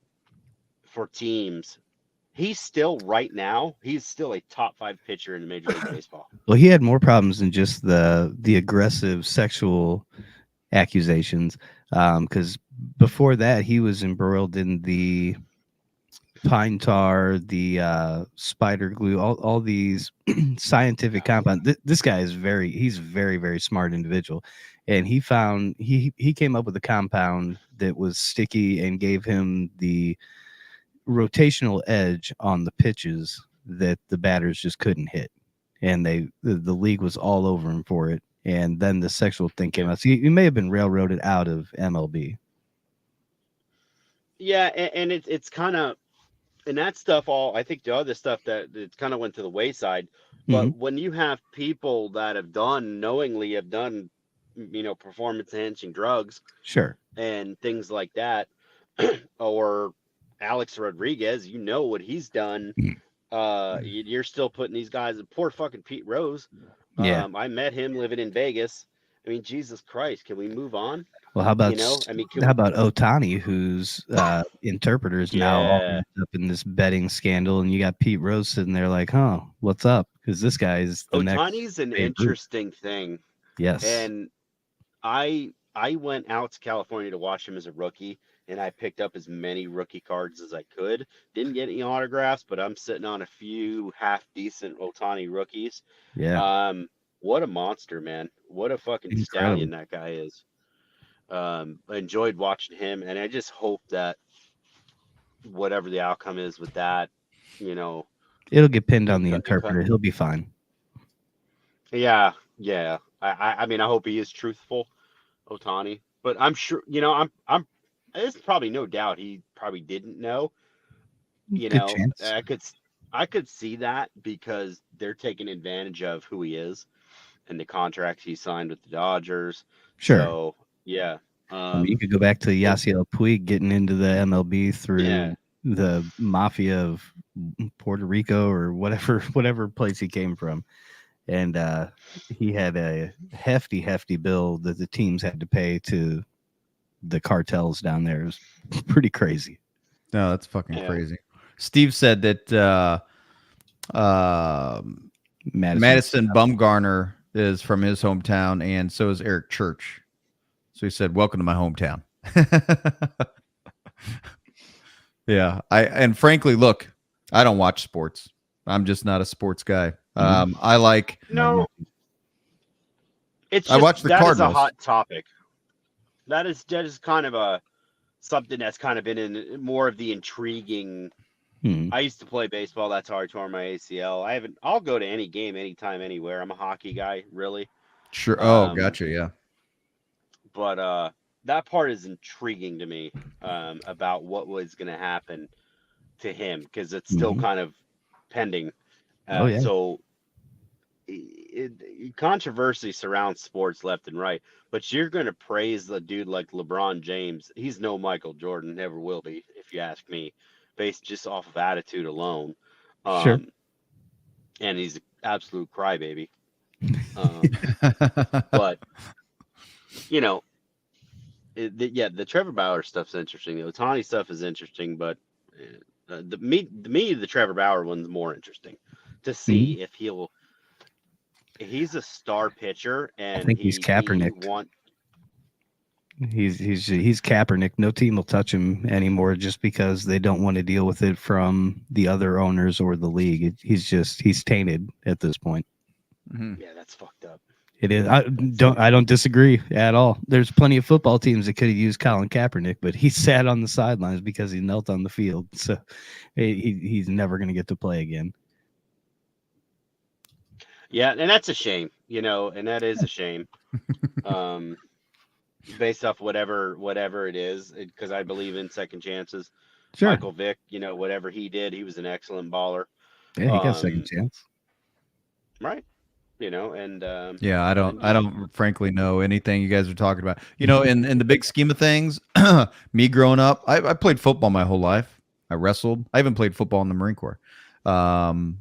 for teams. He's still he's still a top 5 pitcher in Major League Baseball. Well, he had more problems than just the aggressive sexual accusations, because before that he was embroiled in the pine tar, the spider glue, all these scientific compounds. This guy is he's very, very smart individual, and he came up with a compound that was sticky and gave him the rotational edge on the pitches that the batters just couldn't hit, and the league was all over him for it. And then the sexual thing came out. So he may have been railroaded out of MLB. Yeah, and it's kind of, and that stuff I think the other stuff that it kind of went to the wayside. But when you have people that have knowingly have done, performance enhancing drugs, sure, and things like that, or Alex Rodriguez, what he's done. You're still putting these guys, poor fucking Pete Rose. Yeah. I met him living in Vegas. I mean, Jesus Christ, can we move on? Well, how about how about Ohtani, whose interpreter is now all wrapped up in this betting scandal, and you got Pete Rose sitting there like, huh, what's up? Because this guy is Ohtani's an interesting thing. Yes. And I went out to California to watch him as a rookie, and I picked up as many rookie cards as I could. Didn't get any autographs, but I'm sitting on a few half decent Ohtani rookies. Yeah. What a monster, man. What a fucking stallion that guy is. I enjoyed watching him, and I just hope that whatever the outcome is with that, it'll get pinned on the interpreter. He'll be fine. Yeah. I mean, I hope he is truthful, Ohtani, but I'm sure, there's probably no doubt he probably didn't know. Chance. I could see that because they're taking advantage of who he is and the contract he signed with the Dodgers. Sure. So, yeah. You could go back to Yasiel Puig getting into the MLB through the mafia of Puerto Rico or whatever place he came from. And he had a hefty bill that the teams had to pay to the cartels down there. It was pretty crazy. No, that's fucking crazy. Steve said that Madison Bumgarner is from his hometown, and so is Eric Church. So he said, "Welcome to my hometown." Yeah, and frankly, look, I don't watch sports. I'm just not a sports guy. I like It's I watch the Cardinals. That is a hot topic. That is kind of something that's kind of been in more of the intriguing. I used to play baseball. That's how I tore my ACL. I'll go to any game, anytime, anywhere. I'm a hockey guy, really. Sure. Oh, gotcha. Yeah. But that part is intriguing to me about what was going to happen to him because it's still Mhm. kind of pending. Oh yeah. So controversy surrounds sports left and right, but you're going to praise a dude like LeBron James. He's no Michael Jordan, never will be, if you ask me, based just off of attitude alone. Sure. Um, and he's an absolute crybaby. But you know, the Trevor Bauer stuff's interesting. The Otani stuff is interesting, but the Trevor Bauer one's more interesting to Mhm. see if he's a star pitcher I and think he's he Kaepernick. want He's Kaepernick. No team will touch him anymore just because they don't want to deal with it from the other owners or the league. He's tainted at this point. Mhm. yeah, that's fucked up. It is. I don't disagree at all. There's plenty of football teams that could have used Colin Kaepernick, but he sat on the sidelines because he knelt on the field. So he's never going to get to play again. Yeah, and that's a shame, and that is a shame. Um, Based off whatever it is, because I believe in second chances. Sure. Michael Vick, whatever he did, he was an excellent baller. Yeah, he got a second chance. Right. And Yeah, I and don't frankly know anything you guys are talking about. In the big scheme of things, me growing up, I played football my whole life. I wrestled. I even played football in the Marine Corps.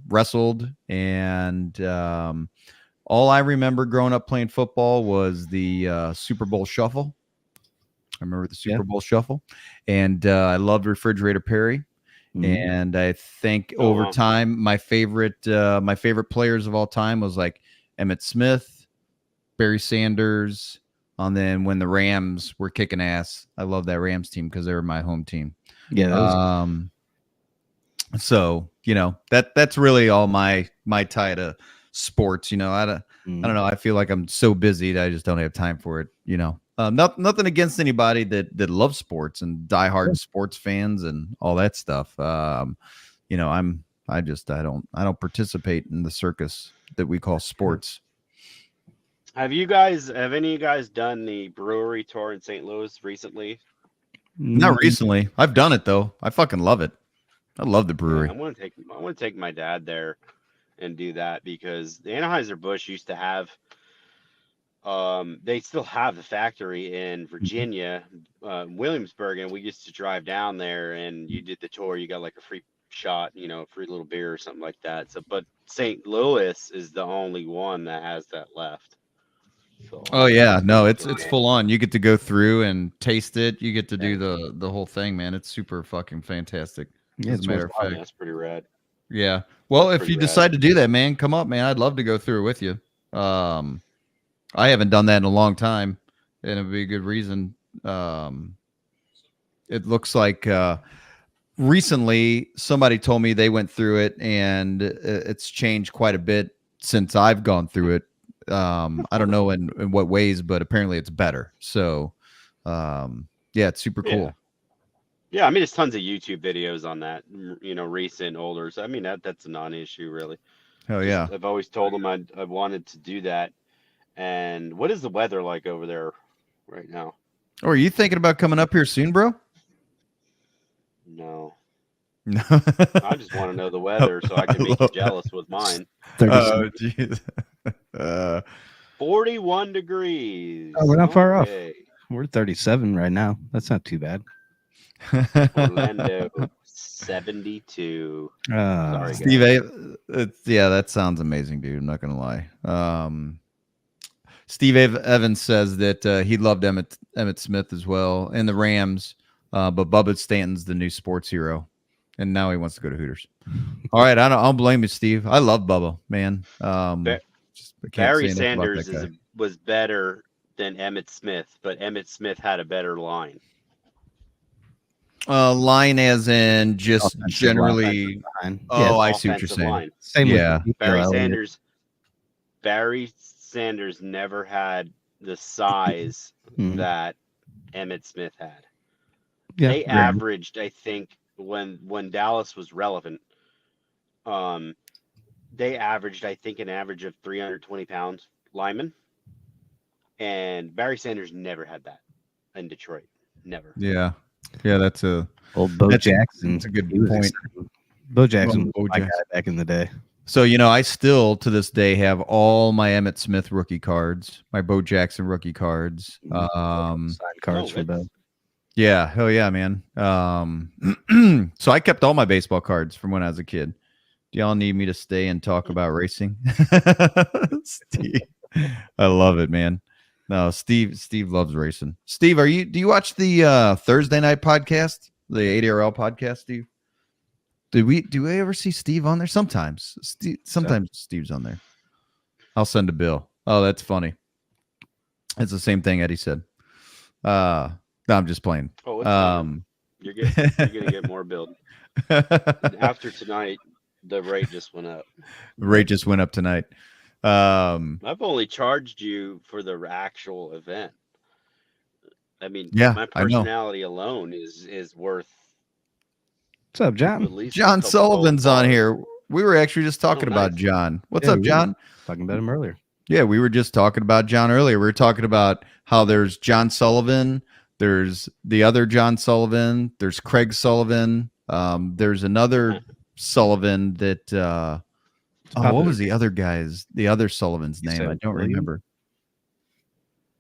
Wrestled, and all I remember growing up playing football was the Super Bowl Shuffle. I remember the Super Bowl Shuffle, and I loved Refrigerator Perry. Mhm. And I think Oh, over wow. time, my favorite players of all time was like Emmitt Smith, Barry Sanders, and then when the Rams were kicking ass, I love that Rams team because they were my home team. Yeah, that was So that's really all my tie to sports. I don't know. I feel like I'm so busy that I just don't have time for it. Nothing against anybody that loves sports and diehard sports fans and all that stuff. I don't participate in the circus that we call sports. Have any of you guys done the brewery tour in St. Louis recently? Not recently. I've done it though. I fucking love it. I love the brewery. Yeah, I want to take my dad there and do that because the Anheuser-Busch used to have they still have the factory in Virginia, Williamsburg, and we used to drive down there and you did the tour, you got like a free shot, free little beer or something like that. So but St. Louis is the only one that has that left. So Oh yeah, no, it's looking at full on. You get to go through and taste it. You get to do Yeah. the whole thing, man. It's super fucking fantastic. Yeah, As a it's matter of Yeah, fact, that's pretty rad. yeah. Well, That's if pretty you rad. decide to do that, man, come up, man. I'd love to go through it with you. I haven't done that in a long time, and it'd be a good reason. It looks like recently somebody told me they went through it, and it's changed quite a bit since I've gone through it. I don't know in what ways, but apparently it's better. So, yeah, it's super cool. Yeah, I mean, there's tons of YouTube videos on that, recent, older. So I mean, that's a non-issue, really. Hell yeah. I've always told them I wanted to do that. And what is the weather like over there right now? Oh, are you thinking about coming up here soon, bro? No, No. I just want to know the weather so I can make you jealous with mine. 37. Jeez. 41 degrees. Oh, we're not far off. Okay. We're 37 right now. That's not too bad. Orlando 72. Sorry, guys. Steve, yeah, that sounds amazing, dude. I'm not gonna lie. Steve Evans says that he loved Emmitt Smith as well and the Rams, but Bubba Stanton's the new sports hero, and now he wants to go to Hooters. All right, I don't blame you, Steve. I love Bubba, man. I can't Barry say enough about Sanders that guy. was better than Emmitt Smith, but Emmitt Smith had a better line. Line as in just Offensive generally. line. Oh, I see what you're Offensive saying. line. Same Yeah. with Barry Sanders never had the size Mhm. that Emmitt Smith had. Yeah, They averaged, I think, when Dallas was relevant, they averaged, I think, an average of 320 pounds linemen. And Barry Sanders never had that in Detroit. Never. Yeah. Yeah, that's a Old Bo Jackson. That's a good He was point. exciting. Bo Jackson Bo was my guy Jackson. back in the day. So, I still to this day have all my Emmitt Smith rookie cards, my Bo Jackson rookie cards. Signed cards for Bo. Yeah, hell yeah, man. So I kept all my baseball cards from when I was a kid. Do y'all need me to stay and talk about racing? Steve, I love it, man. No, Steve loves racing. Steve, do you watch the Thursday night podcast, the ADRL podcast, Steve? Do we ever see Steve on there? Sometimes. Sometimes Steve's on there. I'll send a bill. Oh, that's funny. It's the same thing Eddie said. No, I'm just playing. Oh, it's fine. You're gonna get more build. After tonight, the rate just went up. Rate just went up tonight. I've only charged you for the actual event. I mean, yeah, my personality alone is worth. What's up, John? At least John Sullivan's on here. We were actually just talking about nice. John. What's up, John? Talking about him earlier. Yeah, we were just talking about John earlier. We were talking about how there's John Sullivan, there's the other John Sullivan, there's Craig Sullivan, there's another Sullivan that what was the other Sullivan's name? I don't remember.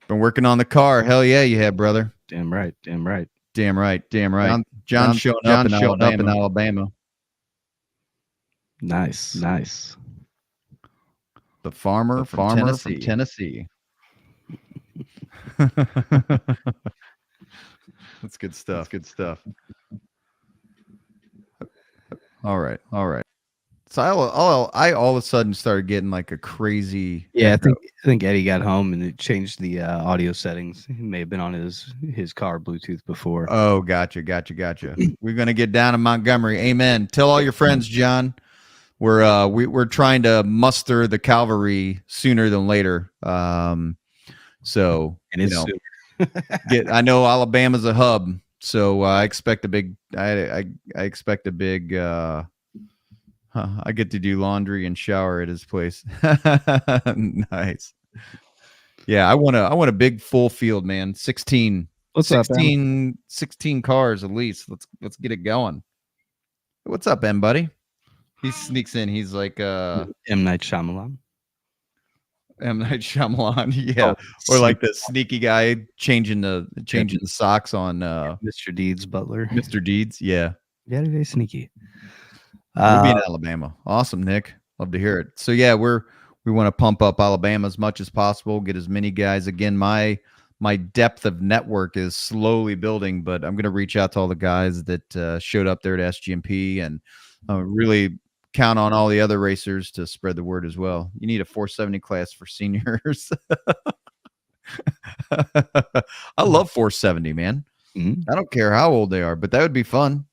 Been working on the car. Hell yeah, you have, brother. Damn right. John showing up in Alabama. Nice. The farmer from Tennessee. That's good stuff. All right. So I all of a sudden started getting like a crazy. Yeah, I think Eddie got home and it changed the audio settings. He may have been on his car Bluetooth before. Oh, gotcha. We're gonna get down to Montgomery. Amen. Tell all your friends, John. We're trying to muster the cavalry sooner than later. So and it's I know Alabama's a hub, so I expect a big. I expect a big. I get to do laundry and shower at his place. Nice. Yeah, I want a big full field, man. 16. What's 16, up, 16 cars at least. Let's get it going. What's up, M buddy? He sneaks in. He's like M. Night Shyamalan. Yeah. Or like the sneaky guy changing the socks on Mr. Deeds Butler. Mr. Deeds, yeah. Very sneaky. We'll be in Alabama. Awesome, Nick. Love to hear it. So yeah, we want to pump up Alabama as much as possible, get as many guys. Again, my depth of network is slowly building, but I'm going to reach out to all the guys that showed up there at SGMP and really count on all the other racers to spread the word as well. You need a 470 class for seniors. I love 470, man. Mm-hmm. I don't care how old they are, but that would be fun.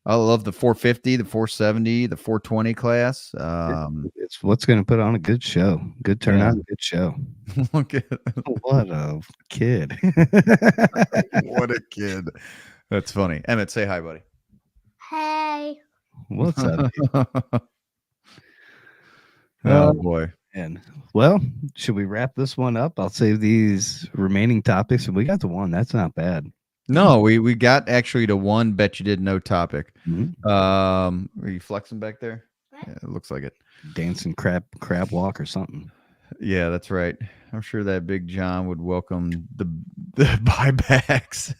I love the 450, the 470, the 420 class. It's what's going to put on a good show. Good turnout, good show. Look at what a kid. What a kid. That's funny. Emmett, say hi, buddy. Hey. What's up? Oh, boy. And well, should we wrap this one up? I'll save these remaining topics. We got to one. That's not bad. No, we got actually to one bet you didn't know topic. Mm-hmm. Are you flexing back there? What? Yeah, it looks like it. Dancing crab walk or something. Yeah, that's right. I'm sure that Big John would welcome the buybacks.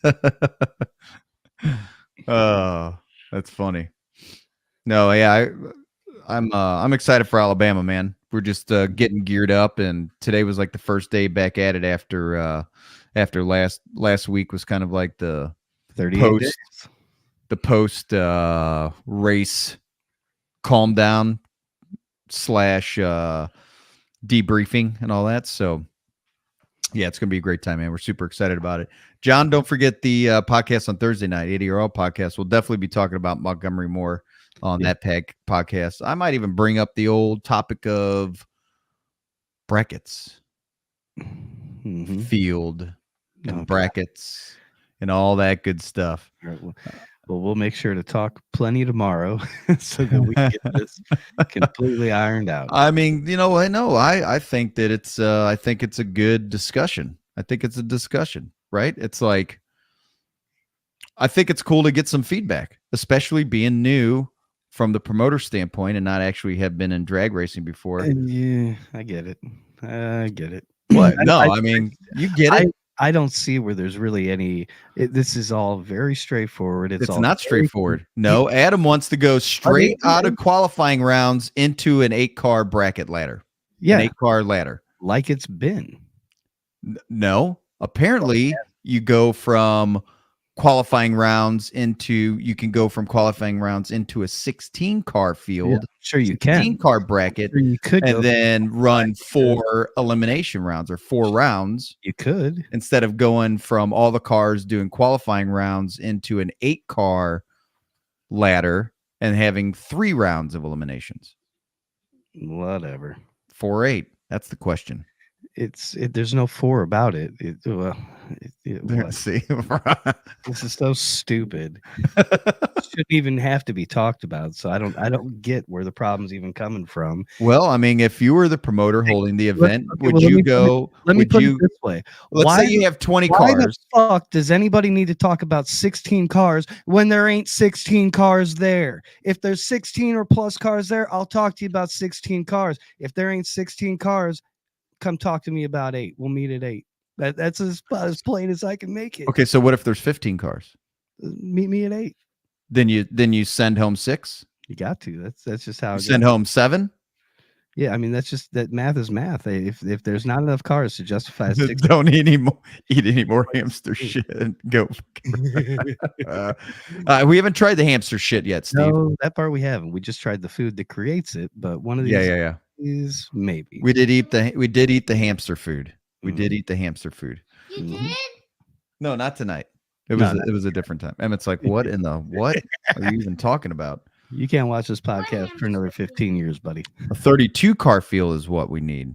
Oh, that's funny. No, yeah, I'm excited for Alabama, man. We're just getting geared up, and today was like the first day back at it after last week was kind of like the 38 days. The post race calm down / debriefing and all that. So yeah, it's gonna be a great time, man. We're super excited about it. John, don't forget the podcast on Thursday night, ADRL podcast. We'll definitely be talking about Montgomery more on that podcast. I might even bring up the old topic of brackets, field, and brackets, and all that good stuff. Right, well, Well, we'll make sure to talk plenty tomorrow so that we get this completely ironed out. I mean, I know. I think that I think it's a good discussion. I think it's a discussion, right? It's like, I think it's cool to get some feedback, especially being new from the promoter standpoint and not actually have been in drag racing before. Yeah, I get it. I get it. What? I, No, I, I mean, you get I, it. I don't see where there's really any. This is all very straightforward. It's It's all not very straightforward. No, Adam wants to go straight out of qualifying rounds into an 8-car bracket ladder. Yeah, An 8-car ladder. like it's been. No, apparently you go from qualifying rounds into you can go from qualifying rounds into a 16-car field. Yeah, sure you 16-car bracket, Sure you could go and then run 4 elimination rounds or 4 rounds You could. instead of going from all the cars doing qualifying rounds into an 8-car ladder and having 3 rounds of eliminations. Whatever. 4-8. That's the question. There's no 4 about it. What? See, This is so stupid. Shouldn't even have to be talked about. So I don't get where the problem's even coming from. well, I mean, if you were the promoter holding the event, Okay, would well, you go? Let me Would put you? it this way. Let's Why say you have 20 Why the cars. fuck does anybody need to talk about 16 cars when there ain't 16 cars there? If there's 16 or plus cars there, I'll talk to you about 16 cars. If there ain't 16 cars, come talk to me about 8. We'll meet at 8. That's as plain as I can make it. Okay, so what if there's 15 cars? Meet me at 8. Then you send home 6. You got to. That's just how You it send goes. home 7. Yeah, I mean that math is math. If there's not enough cars to justify 16, Don't eat any more hamster shit. And go. We haven't tried the hamster shit yet, Steve. no, that part we haven't. We just tried the food that creates it, but one of these Yeah. is maybe. We did eat the hamster food. We did eat the hamster food. You Mhm. did? No, not tonight. It No, was a different time. Emmett's like, what in the what are you even talking about? You can't watch this podcast for another 15 years, buddy. A 32-car field is what we need.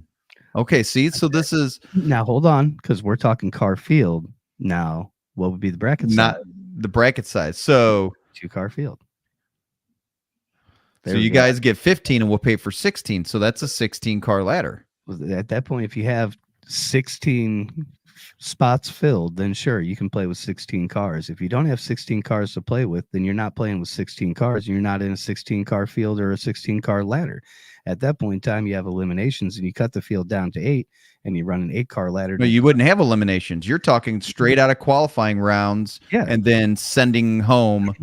Okay, see, so this is Now hold on, because we're talking car field. Now, what would be the bracket not size? the bracket size. So 2-car field. so There we you go. guys get 15 and we'll pay for 16. So that's a 16-car ladder. At that point, if you have 16 spots filled, then sure, you can play with 16 cars. If you don't have 16 cars to play with, then you're not playing with 16 cars. And you're not in a 16-car field or a 16-car ladder. At that point in time, you have eliminations and you cut the field down to 8 and you run an 8-car ladder. No, you wouldn't have eliminations. You're talking straight out of qualifying rounds Yeah. and then sending home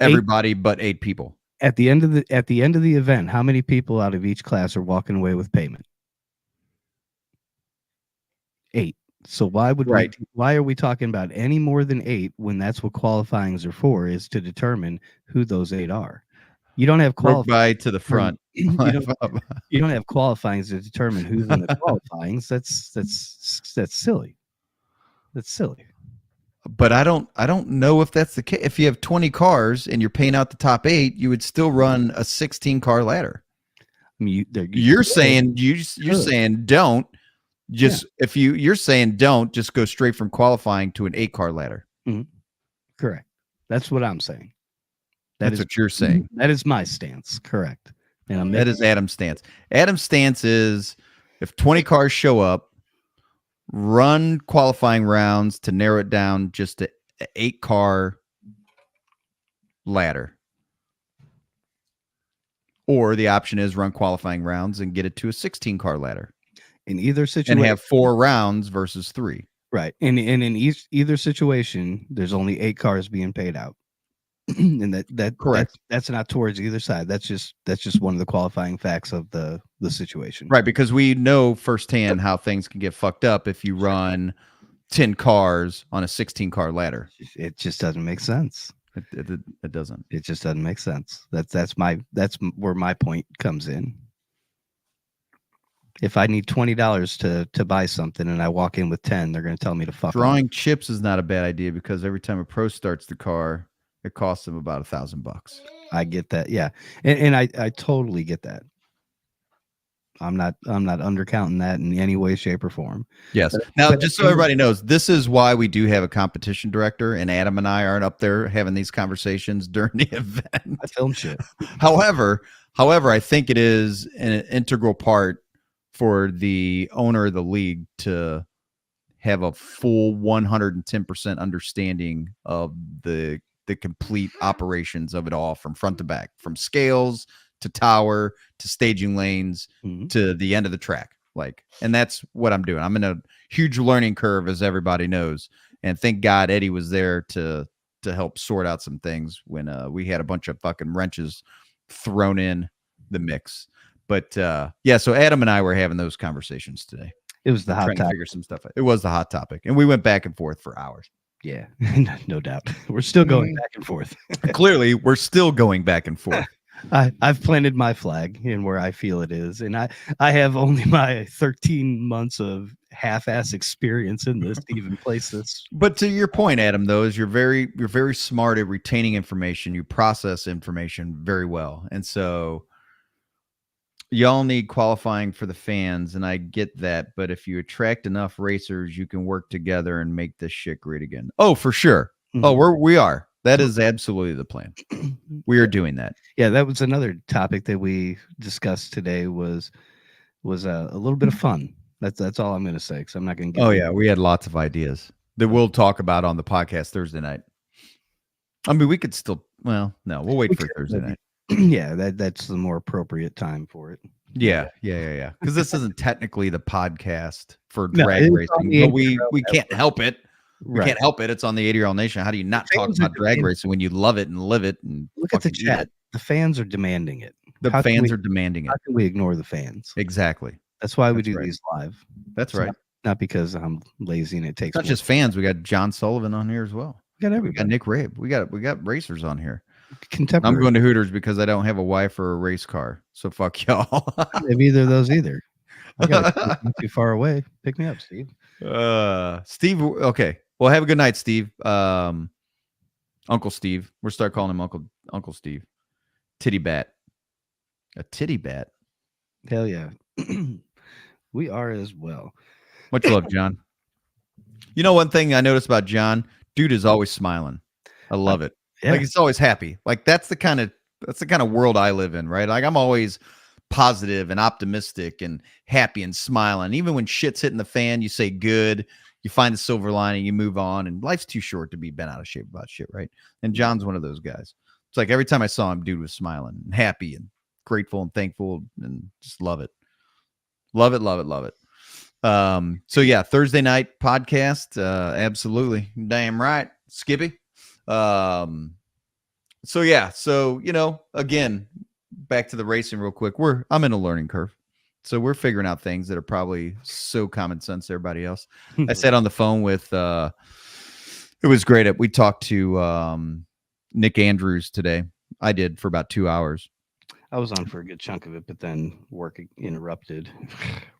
everybody but 8 people. At the end of the event, how many people out of each class are walking away with payment? 8. So why would Right. why are we talking about any more than 8 when that's what qualifyings are for, is to determine who those 8 are? You don't have Broke by to the front. you don't have qualifyings to determine who's in the qualifyings. That's silly. That's silly. But I don't know if that's the case. If you have 20 cars and you're paying out the top 8, you would still run a 16-car ladder. I mean, You're saying don't just if you're saying don't just go straight from qualifying to an 8-car ladder. Correct. That's what I'm saying. That's what you're saying. That is my stance. Correct. And That is Adam's stance. Adam's stance is if 20 cars show up, run qualifying rounds to narrow it down just to an 8-car ladder. Or the option is run qualifying rounds and get it to a 16-car ladder. in either situation, And have 4 rounds versus 3. right. And in either situation, there's only 8 cars being paid out. And that Correct. That's not towards either side. That's just one of the qualifying facts of the situation. Right, because we know firsthand how things can get fucked up if you run 10 cars on a 16-car ladder. It just doesn't make sense. It doesn't. It just doesn't make sense. That's where my point comes in. If I need $20 to buy something and I walk in with 10, they're going to tell me to fuck. Drawing chips is not a bad idea because every time a pro starts the car, it costs them about $1,000. I get that. Yeah. And I totally get that. I'm not undercounting that in any way, shape, or form. Yes. Now, just so everybody knows, this is why we do have a competition director, and Adam and I aren't up there having these conversations during the event. I film shit. However, I think it is an integral part for the owner of the league to have a full 110% understanding of the complete operations of it all, from front to back, from scales to tower to staging lanes to the end of the track. And that's what I'm doing. I'm in a huge learning curve, as everybody knows. And thank God Eddie was there to help sort out some things when we had a bunch of fucking wrenches thrown in the mix. But yeah, so Adam and I were having those conversations today. It was the hot trying to topic. figure some stuff out. It was the hot topic, and we went back and forth for hours. Yeah, no doubt. We're still going back and forth. Clearly, we're still going back and forth. I've planted my flag in where I feel it is, and I have only my 13 months of half-ass experience in this to even place this. But to your point, Adam, though, is you're very smart at retaining information. You process information very well, and so y'all need qualifying for the fans, and I get that. But if you attract enough racers, you can work together and make this shit great again. Oh, for sure. Mm-hmm. Oh, we are. That is absolutely the plan. We are doing that. Yeah, that was another topic that we discussed today. Was a little bit of fun. That's all I'm going to say, because I'm not going to. Oh yeah, we had lots of ideas that we'll talk about on the podcast Thursday night. I mean, we could still. Well, no, we'll wait for Thursday night. Yeah, that's the more appropriate time for it. Yeah. Because this isn't technically the podcast for drag racing, but we can't help it. We can't help it. It's on the 80-year-old nation. How do you not talk about drag racing when you love it and live it? And look at the chat. The fans are demanding it. The fans are demanding it. How can we ignore the fans? Exactly. That's why we do these live. That's right. Not because I'm lazy and it takes. It's not just fans. We got John Sullivan on here as well. We got everybody. We got Nick Rabe. We got racers on here. Contemporary. I'm going to Hooters because I don't have a wife or a race car. So fuck y'all. I don't have either of those either. I got not too far away. Pick me up, Steve. Steve. Okay. Well, have a good night, Steve. Uncle Steve. We'll start calling him Uncle Steve. Titty bat. A titty bat. Hell yeah. We are as well. Much love, John. You know, one thing I noticed about John, dude is always smiling. I love it. Yeah. Like, he's always happy. Like, that's the kind of world I live in, right? Like, I'm always positive and optimistic and happy and smiling. Even when shit's hitting the fan, you say good, you find the silver lining, you move on, and life's too short to be bent out of shape about shit, right? And John's one of those guys. It's like every time I saw him, dude was smiling and happy and grateful and thankful and just love it. Love it. So yeah, Thursday night podcast. Absolutely. Damn right. Skippy. So yeah, so again, back to the racing real quick. I'm in a learning curve. So we're figuring out things that are probably so common sense to everybody else. I sat on the phone with it was great. We talked to Nick Andrews today. I did for about 2 hours. I was on for a good chunk of it, but then work interrupted.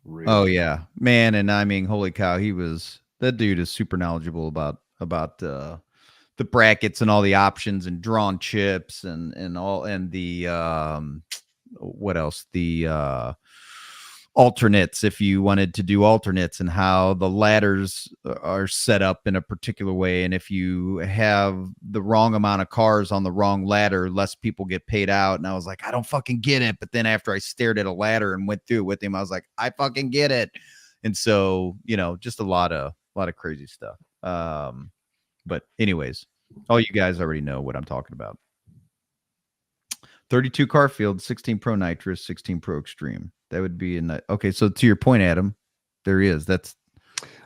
Rude. Oh yeah, man. And I mean, holy cow, that dude is super knowledgeable about the brackets and all the options and drawn chips and the what else? The alternates, if you wanted to do alternates, and how the ladders are set up in a particular way, and if you have the wrong amount of cars on the wrong ladder, less people get paid out. And I was like, I don't fucking get it. But then after I stared at a ladder and went through it with him, I was like, I fucking get it. And so, just a lot of crazy stuff. But anyways, all you guys already know what I'm talking about. 32 car field, 16 Pro Nitrous, 16 Pro Extreme. That would be okay. So to your point, Adam, that's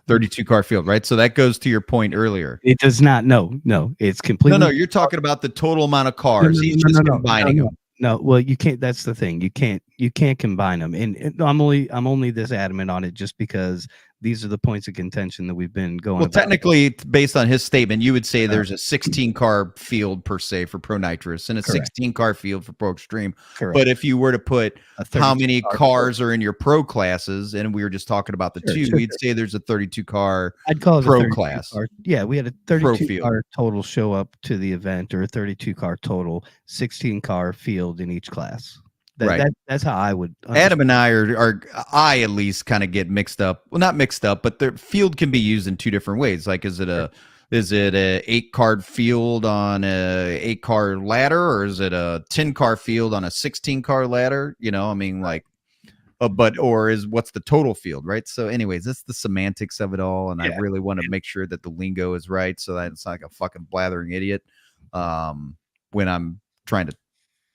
32 car field, right? So that goes to your point earlier. It does not. No, it's completely. No, you're talking about the total amount of cars. He's just combining them. No, well, you can't. That's the thing. You can't combine them. And I'm only this adamant on it just because these are the points of contention that we've been going. Well, about. Technically, based on his statement, you would say there's a 16 car field per se for Pro Nitrous and a 16 car field for Pro Extreme. Correct. But if you were to put how many cars are in your pro classes, and we were just talking about the two, we'd say there's a 32 car. I'd call it pro a 32 class. Car. Yeah, we had a 32 car total show up to the event, or a 32 car total, 16 car field in each class. That's how I would. Adam and I I at least kind of get mixed up. Well, not mixed up, but the field can be used in two different ways. Like, is it a 8-card field on a 8-card ladder, or is it a 10-card field on a 16-card ladder? I mean, like, or what's the total field, right? So, anyways, that's the semantics of it all, and I really want to make sure that the lingo is right, so that it's not like a fucking blathering idiot when I'm trying to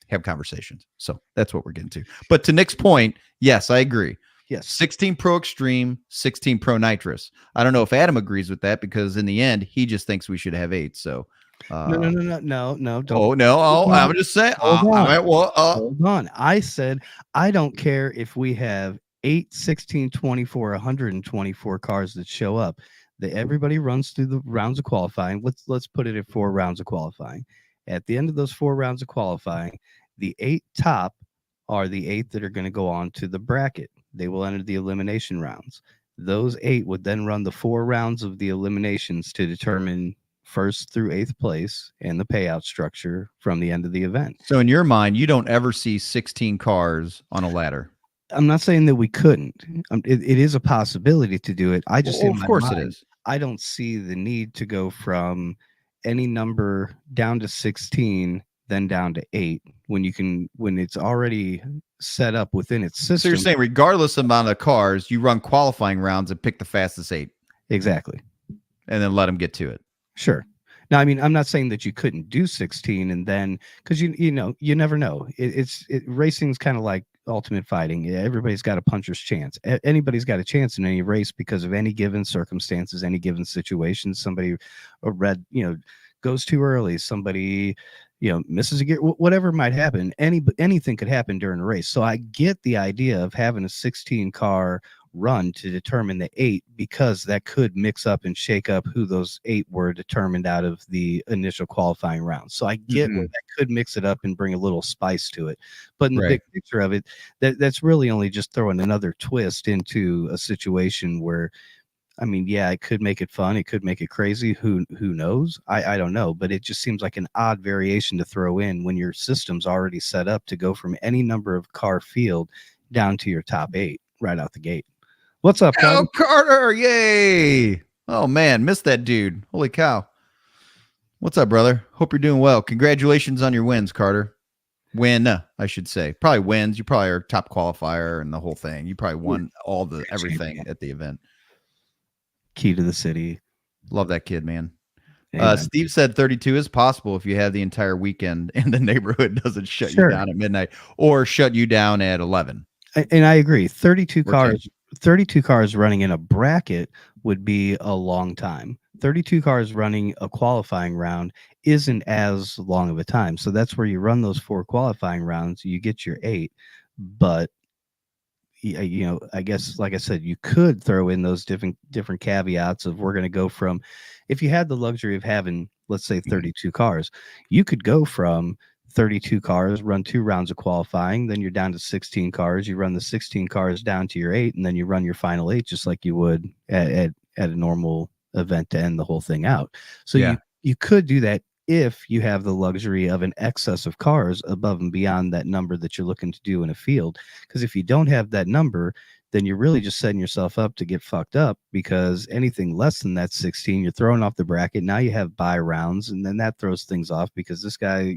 have conversations. So that's what we're getting to. But to Nick's point, yes, I agree. Yes. 16 Pro Extreme, 16 Pro Nitrous. I don't know if Adam agrees with that, because in the end, he just thinks we should have 8. So no, don't. Oh, no. Oh, I'm just saying. Hold on. I said, I don't care if we have 8, 16, 24, 124 cars that show up. Everybody runs through the rounds of qualifying. Let's put it at 4 rounds of qualifying. At the end of those 4 rounds of qualifying, the 8 top are the 8 that are going to go on to the bracket. They will enter the elimination rounds. Those 8 would then run the 4 rounds of the eliminations to determine 1st through 8th place and the payout structure from the end of the event. So in your mind, you don't ever see 16 cars on a ladder. I'm not saying that we couldn't. It is a possibility to do it. I just, of course it is. I don't see the need to go from any number down to 16, then down to 8 when it's already set up within its system. So you're saying regardless of amount of cars, you run qualifying rounds and pick the fastest 8. Exactly. And then let them get to it. Sure. Now, I mean, I'm not saying that you couldn't do 16 and then, because you never know. Racing's kind of like ultimate fighting. Everybody's got a puncher's chance. Anybody's got a chance in any race because of any given circumstances, any given situation. Somebody goes too early. Somebody, misses a gear. Whatever might happen. Anything could happen during a race. So I get the idea of having a 16 car run to determine the 8, because that could mix up and shake up who those 8 were determined out of the initial qualifying round. So I get where that could mix it up and bring a little spice to it. But in the big picture of it, that's really only just throwing another twist into a situation where, I mean, yeah, it could make it fun. It could make it crazy. Who knows? I don't know. But it just seems like an odd variation to throw in when your system's already set up to go from any number of car field down to your top 8 right out the gate. What's up, Carter? Oh, Carter! Yay! Oh man, missed that dude. Holy cow! What's up, brother? Hope you're doing well. Congratulations on your wins, Carter. Win, I should say. Probably wins. You probably are top qualifier and the whole thing. You probably won everything at the event. Key to the city. Love that kid, man. Steve said 32 is possible if you have the entire weekend and the neighborhood doesn't shut you down at midnight or shut you down at 11. And I agree. 32 cars running in a bracket would be a long time. 32 cars running a qualifying round isn't as long of a time. So that's where you run those 4 qualifying rounds. You get your 8, but I guess, like I said, you could throw in those different caveats of, we're going to go from, if you had the luxury of having, let's say 32 cars, you could go from 32 cars, run 2 rounds of qualifying, then you're down to 16 cars. You run the 16 cars down to your 8, and then you run your final 8 just like you would at a normal event to end the whole thing out. So you could do that if you have the luxury of an excess of cars above and beyond that number that you're looking to do in a field. Because if you don't have that number, then you're really just setting yourself up to get fucked up, because anything less than that 16, you're throwing off the bracket. Now you have buy rounds, and then that throws things off because this guy,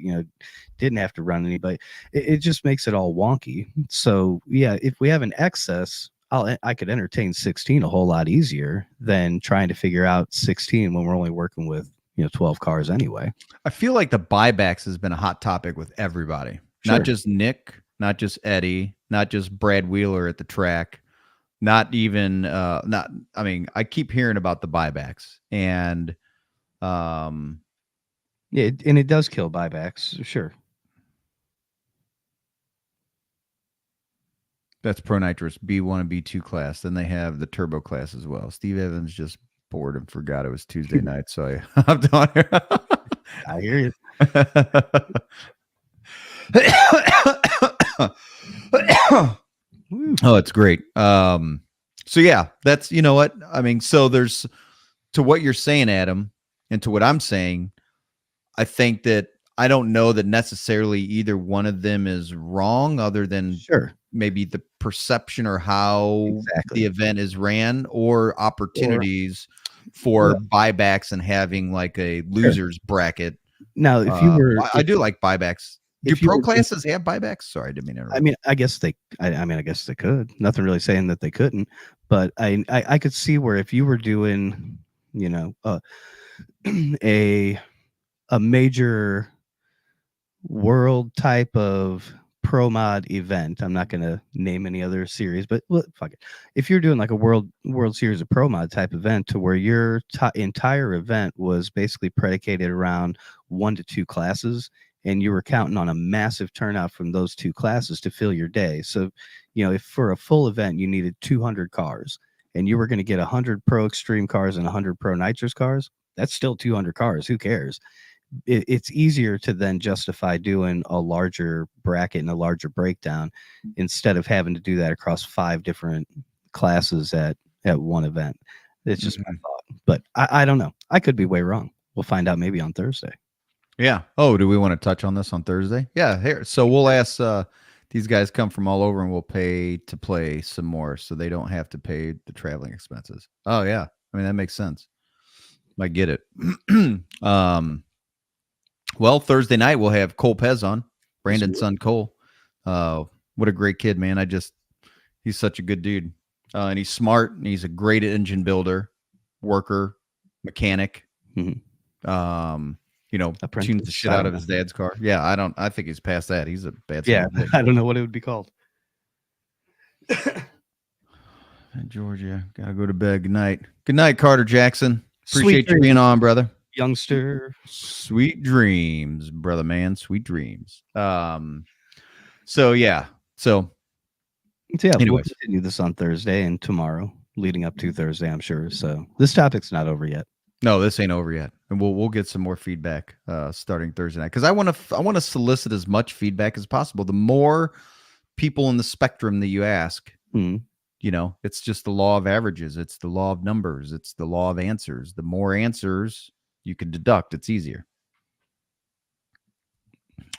didn't have to run anybody. It just makes it all wonky. So yeah, if we have an excess, I could entertain 16 a whole lot easier than trying to figure out 16 when we're only working with 12 cars anyway. I feel like the buybacks has been a hot topic with everybody, not just Nick, not just Eddie, not just Brad Wheeler at the track. Not even I keep hearing about the buybacks, and and it does kill buybacks, sure. That's Pro Nitrous B1 and B2 class. Then they have the turbo class as well. Steve Evans just bored and forgot it was Tuesday night, so I hopped on here. I hear you. Oh, it's great. So yeah, that's, what I mean. So there's, to what you're saying, Adam, and to what I'm saying, I think that I don't know that necessarily either one of them is wrong, other than Sure. maybe the perception or how Exactly. the event is ran, or opportunities for Well, buybacks and having like a sure. losers bracket. Now, if you were, I do like buybacks. Do if you pro were doing, classes have buybacks? Sorry, I didn't mean to I interrupt. mean, I guess they, I mean, I guess they could. Nothing really saying that they couldn't, but I could see where if you were doing, you know, a a major world type of pro mod event. I'm not going to name any other series, but well, fuck it. If you're doing like a world series of pro mod type event to where your entire event was basically predicated around 1 to 2 classes, and you were counting on a massive turnout from those 2 classes to fill your day. So, if for a full event you needed 200 cars and you were going to get 100 pro extreme cars and 100 pro nitrous cars, that's still 200 cars. Who cares? It's easier to then justify doing a larger bracket and a larger breakdown instead of having to do that across 5 different classes at one event. It's just my thought, but I don't know. I could be way wrong. We'll find out maybe on Thursday. Yeah. Oh, do we want to touch on this on Thursday? Yeah. Here. So we'll ask these guys come from all over and we'll pay to play some more so they don't have to pay the traveling expenses. Oh yeah. I mean, that makes sense. I get it. Well, Thursday night we'll have Cole Pez on, Brandon's son Cole. What a great kid, man. He's such a good dude. And he's smart and he's a great engine builder, worker, mechanic. Tunes the shit out of his dad's car. Yeah, I think he's past that. He's a bad son. Yeah, I don't know what it would be called. Georgia, gotta go to bed. Good night. Good night, Carter Jackson. Appreciate Sweet you being on, brother. Youngster. Sweet dreams, brother man. Sweet dreams. So yeah. So yeah, we'll anyways, continue this on Thursday and tomorrow, leading up to Thursday, I'm sure. So this topic's not over yet. no, this ain't over yet, and we'll get some more feedback starting Thursday night because I want to solicit as much feedback as possible. The more people in the spectrum that you ask, it's just the law of averages. It's the law of numbers. It's the law of answers. The more answers you can deduct, it's easier.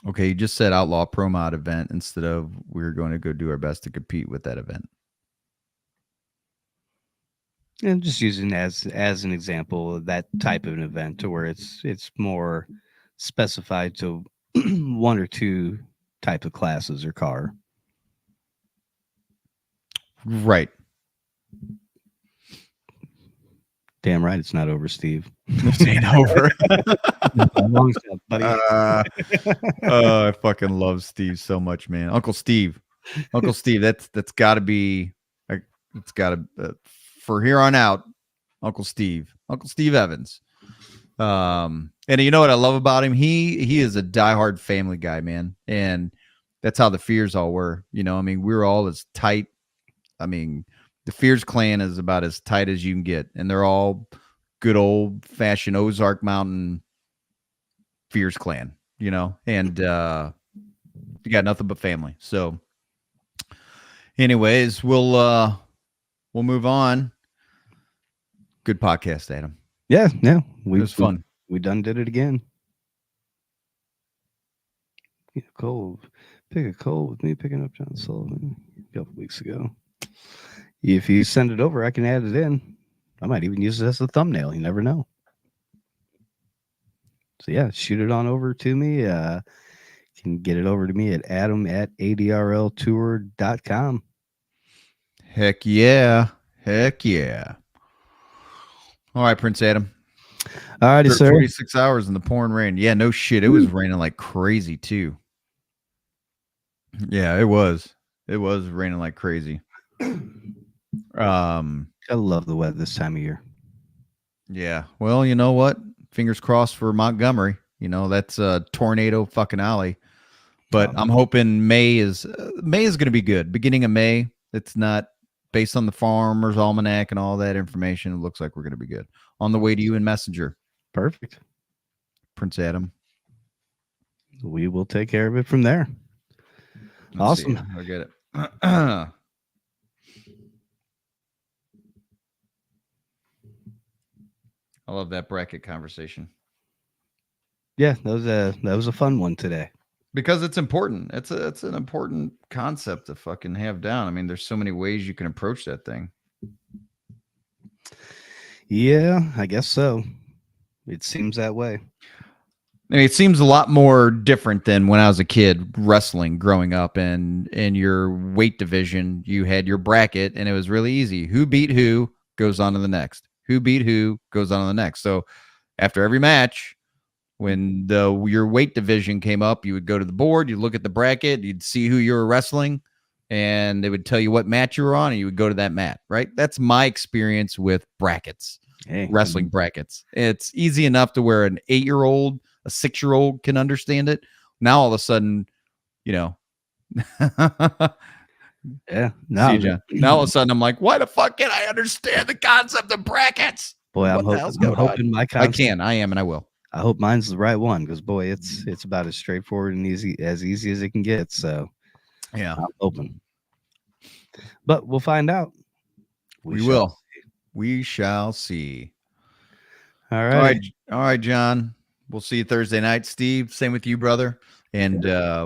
Okay, you just said outlaw pro mod event instead of we're going to go do our best to compete with that event. And just using as an example of that type of an event to where it's more specified to 1 or 2 type of classes or car. Right. Damn right, it's not over, Steve. This ain't over. Long shot, buddy. I fucking love Steve so much, man. Uncle Steve. That's got to be. It's got to for here on out. Uncle Steve Evans. And you know what I love about him? He is a diehard family guy, man, and that's how the Fears all were. We were all as tight. The Fears clan is about as tight as you can get, and they're all good old fashioned Ozark Mountain Fears clan, and you got nothing but family. So anyways, we'll move on. Good podcast, Adam. Yeah. It was fun. We done did it again. Pick a cold with me picking up John Sullivan a couple weeks ago. If you send it over, I can add it in. I might even use it as a thumbnail. You never know. So yeah, shoot it on over to me. You can get it over to me at adam@adrltour.com. Heck yeah. All right, Prince Adam. All righty, sir. 46 hours in the pouring rain. Yeah, no shit. It was raining like crazy too. Yeah, it was. It was raining like crazy. I love the weather this time of year. Yeah. Well, you know what? Fingers crossed for Montgomery. That's a tornado fucking alley. But I'm hoping May is going to be good. Beginning of May. It's not based on the Farmer's Almanac and all that information. It looks like we're going to be good. On the way to you in Messenger. Perfect. Prince Adam. We will take care of it from there. Awesome. I get it. I love that bracket conversation. Yeah, that was a fun one today. Because it's important. It's an important concept to fucking have down. I mean, there's so many ways you can approach that thing. Yeah, I guess so. It seems that way. I mean, it seems a lot more different than when I was a kid wrestling growing up, and in your weight division, you had your bracket, and it was really easy. Who beat who goes on to the next. Who beat who goes on to the next. So after every match, when your weight division came up, you would go to the board, you'd look at the bracket, you'd see who you were wrestling, and they would tell you what match you were on, and you would go to that mat, right? That's my experience with brackets, wrestling brackets. It's easy enough to where an 8-year-old, a 6-year-old can understand it. Now all of a sudden, Yeah. See you, John. Now all of a sudden I'm like, why the fuck can't I understand the concept of brackets? Boy, What the hell's going on? my I concept, can, I am, and I will. I hope mine's the right one because boy, it's about as straightforward and easy as it can get. So Yeah, I'm hoping, but we'll find out. We will. We shall see. All right. All right, John. We'll see you Thursday night. Steve, same with you, brother. And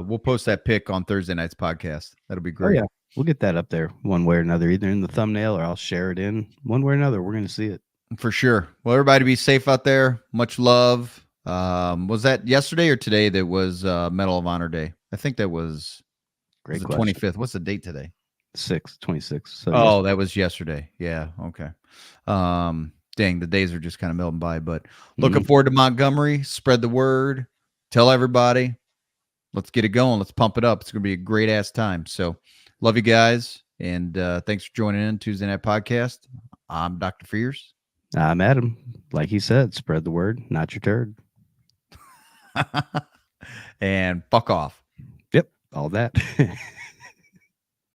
we'll post that pic on Thursday night's podcast. That'll be great. Oh, yeah. We'll get that up there one way or another, either in the thumbnail or I'll share it in one way or another. We're going to see it. For sure. Well, everybody be safe out there. Much love. Was that yesterday or today that was Medal of Honor Day? I think that was, Great the question. 25th. What's the date today? 26. So oh, that was yesterday. Yeah. Okay. Dang, the days are just kind of melting by, but looking forward to Montgomery. Spread the word. Tell everybody. Let's get it going. Let's pump it up. It's going to be a great ass time. So love you guys. And thanks for joining in Tuesday Night Podcast. I'm Dr. Fears. I'm Adam. Like he said, spread the word, not your turd. And fuck off. Yep. All that.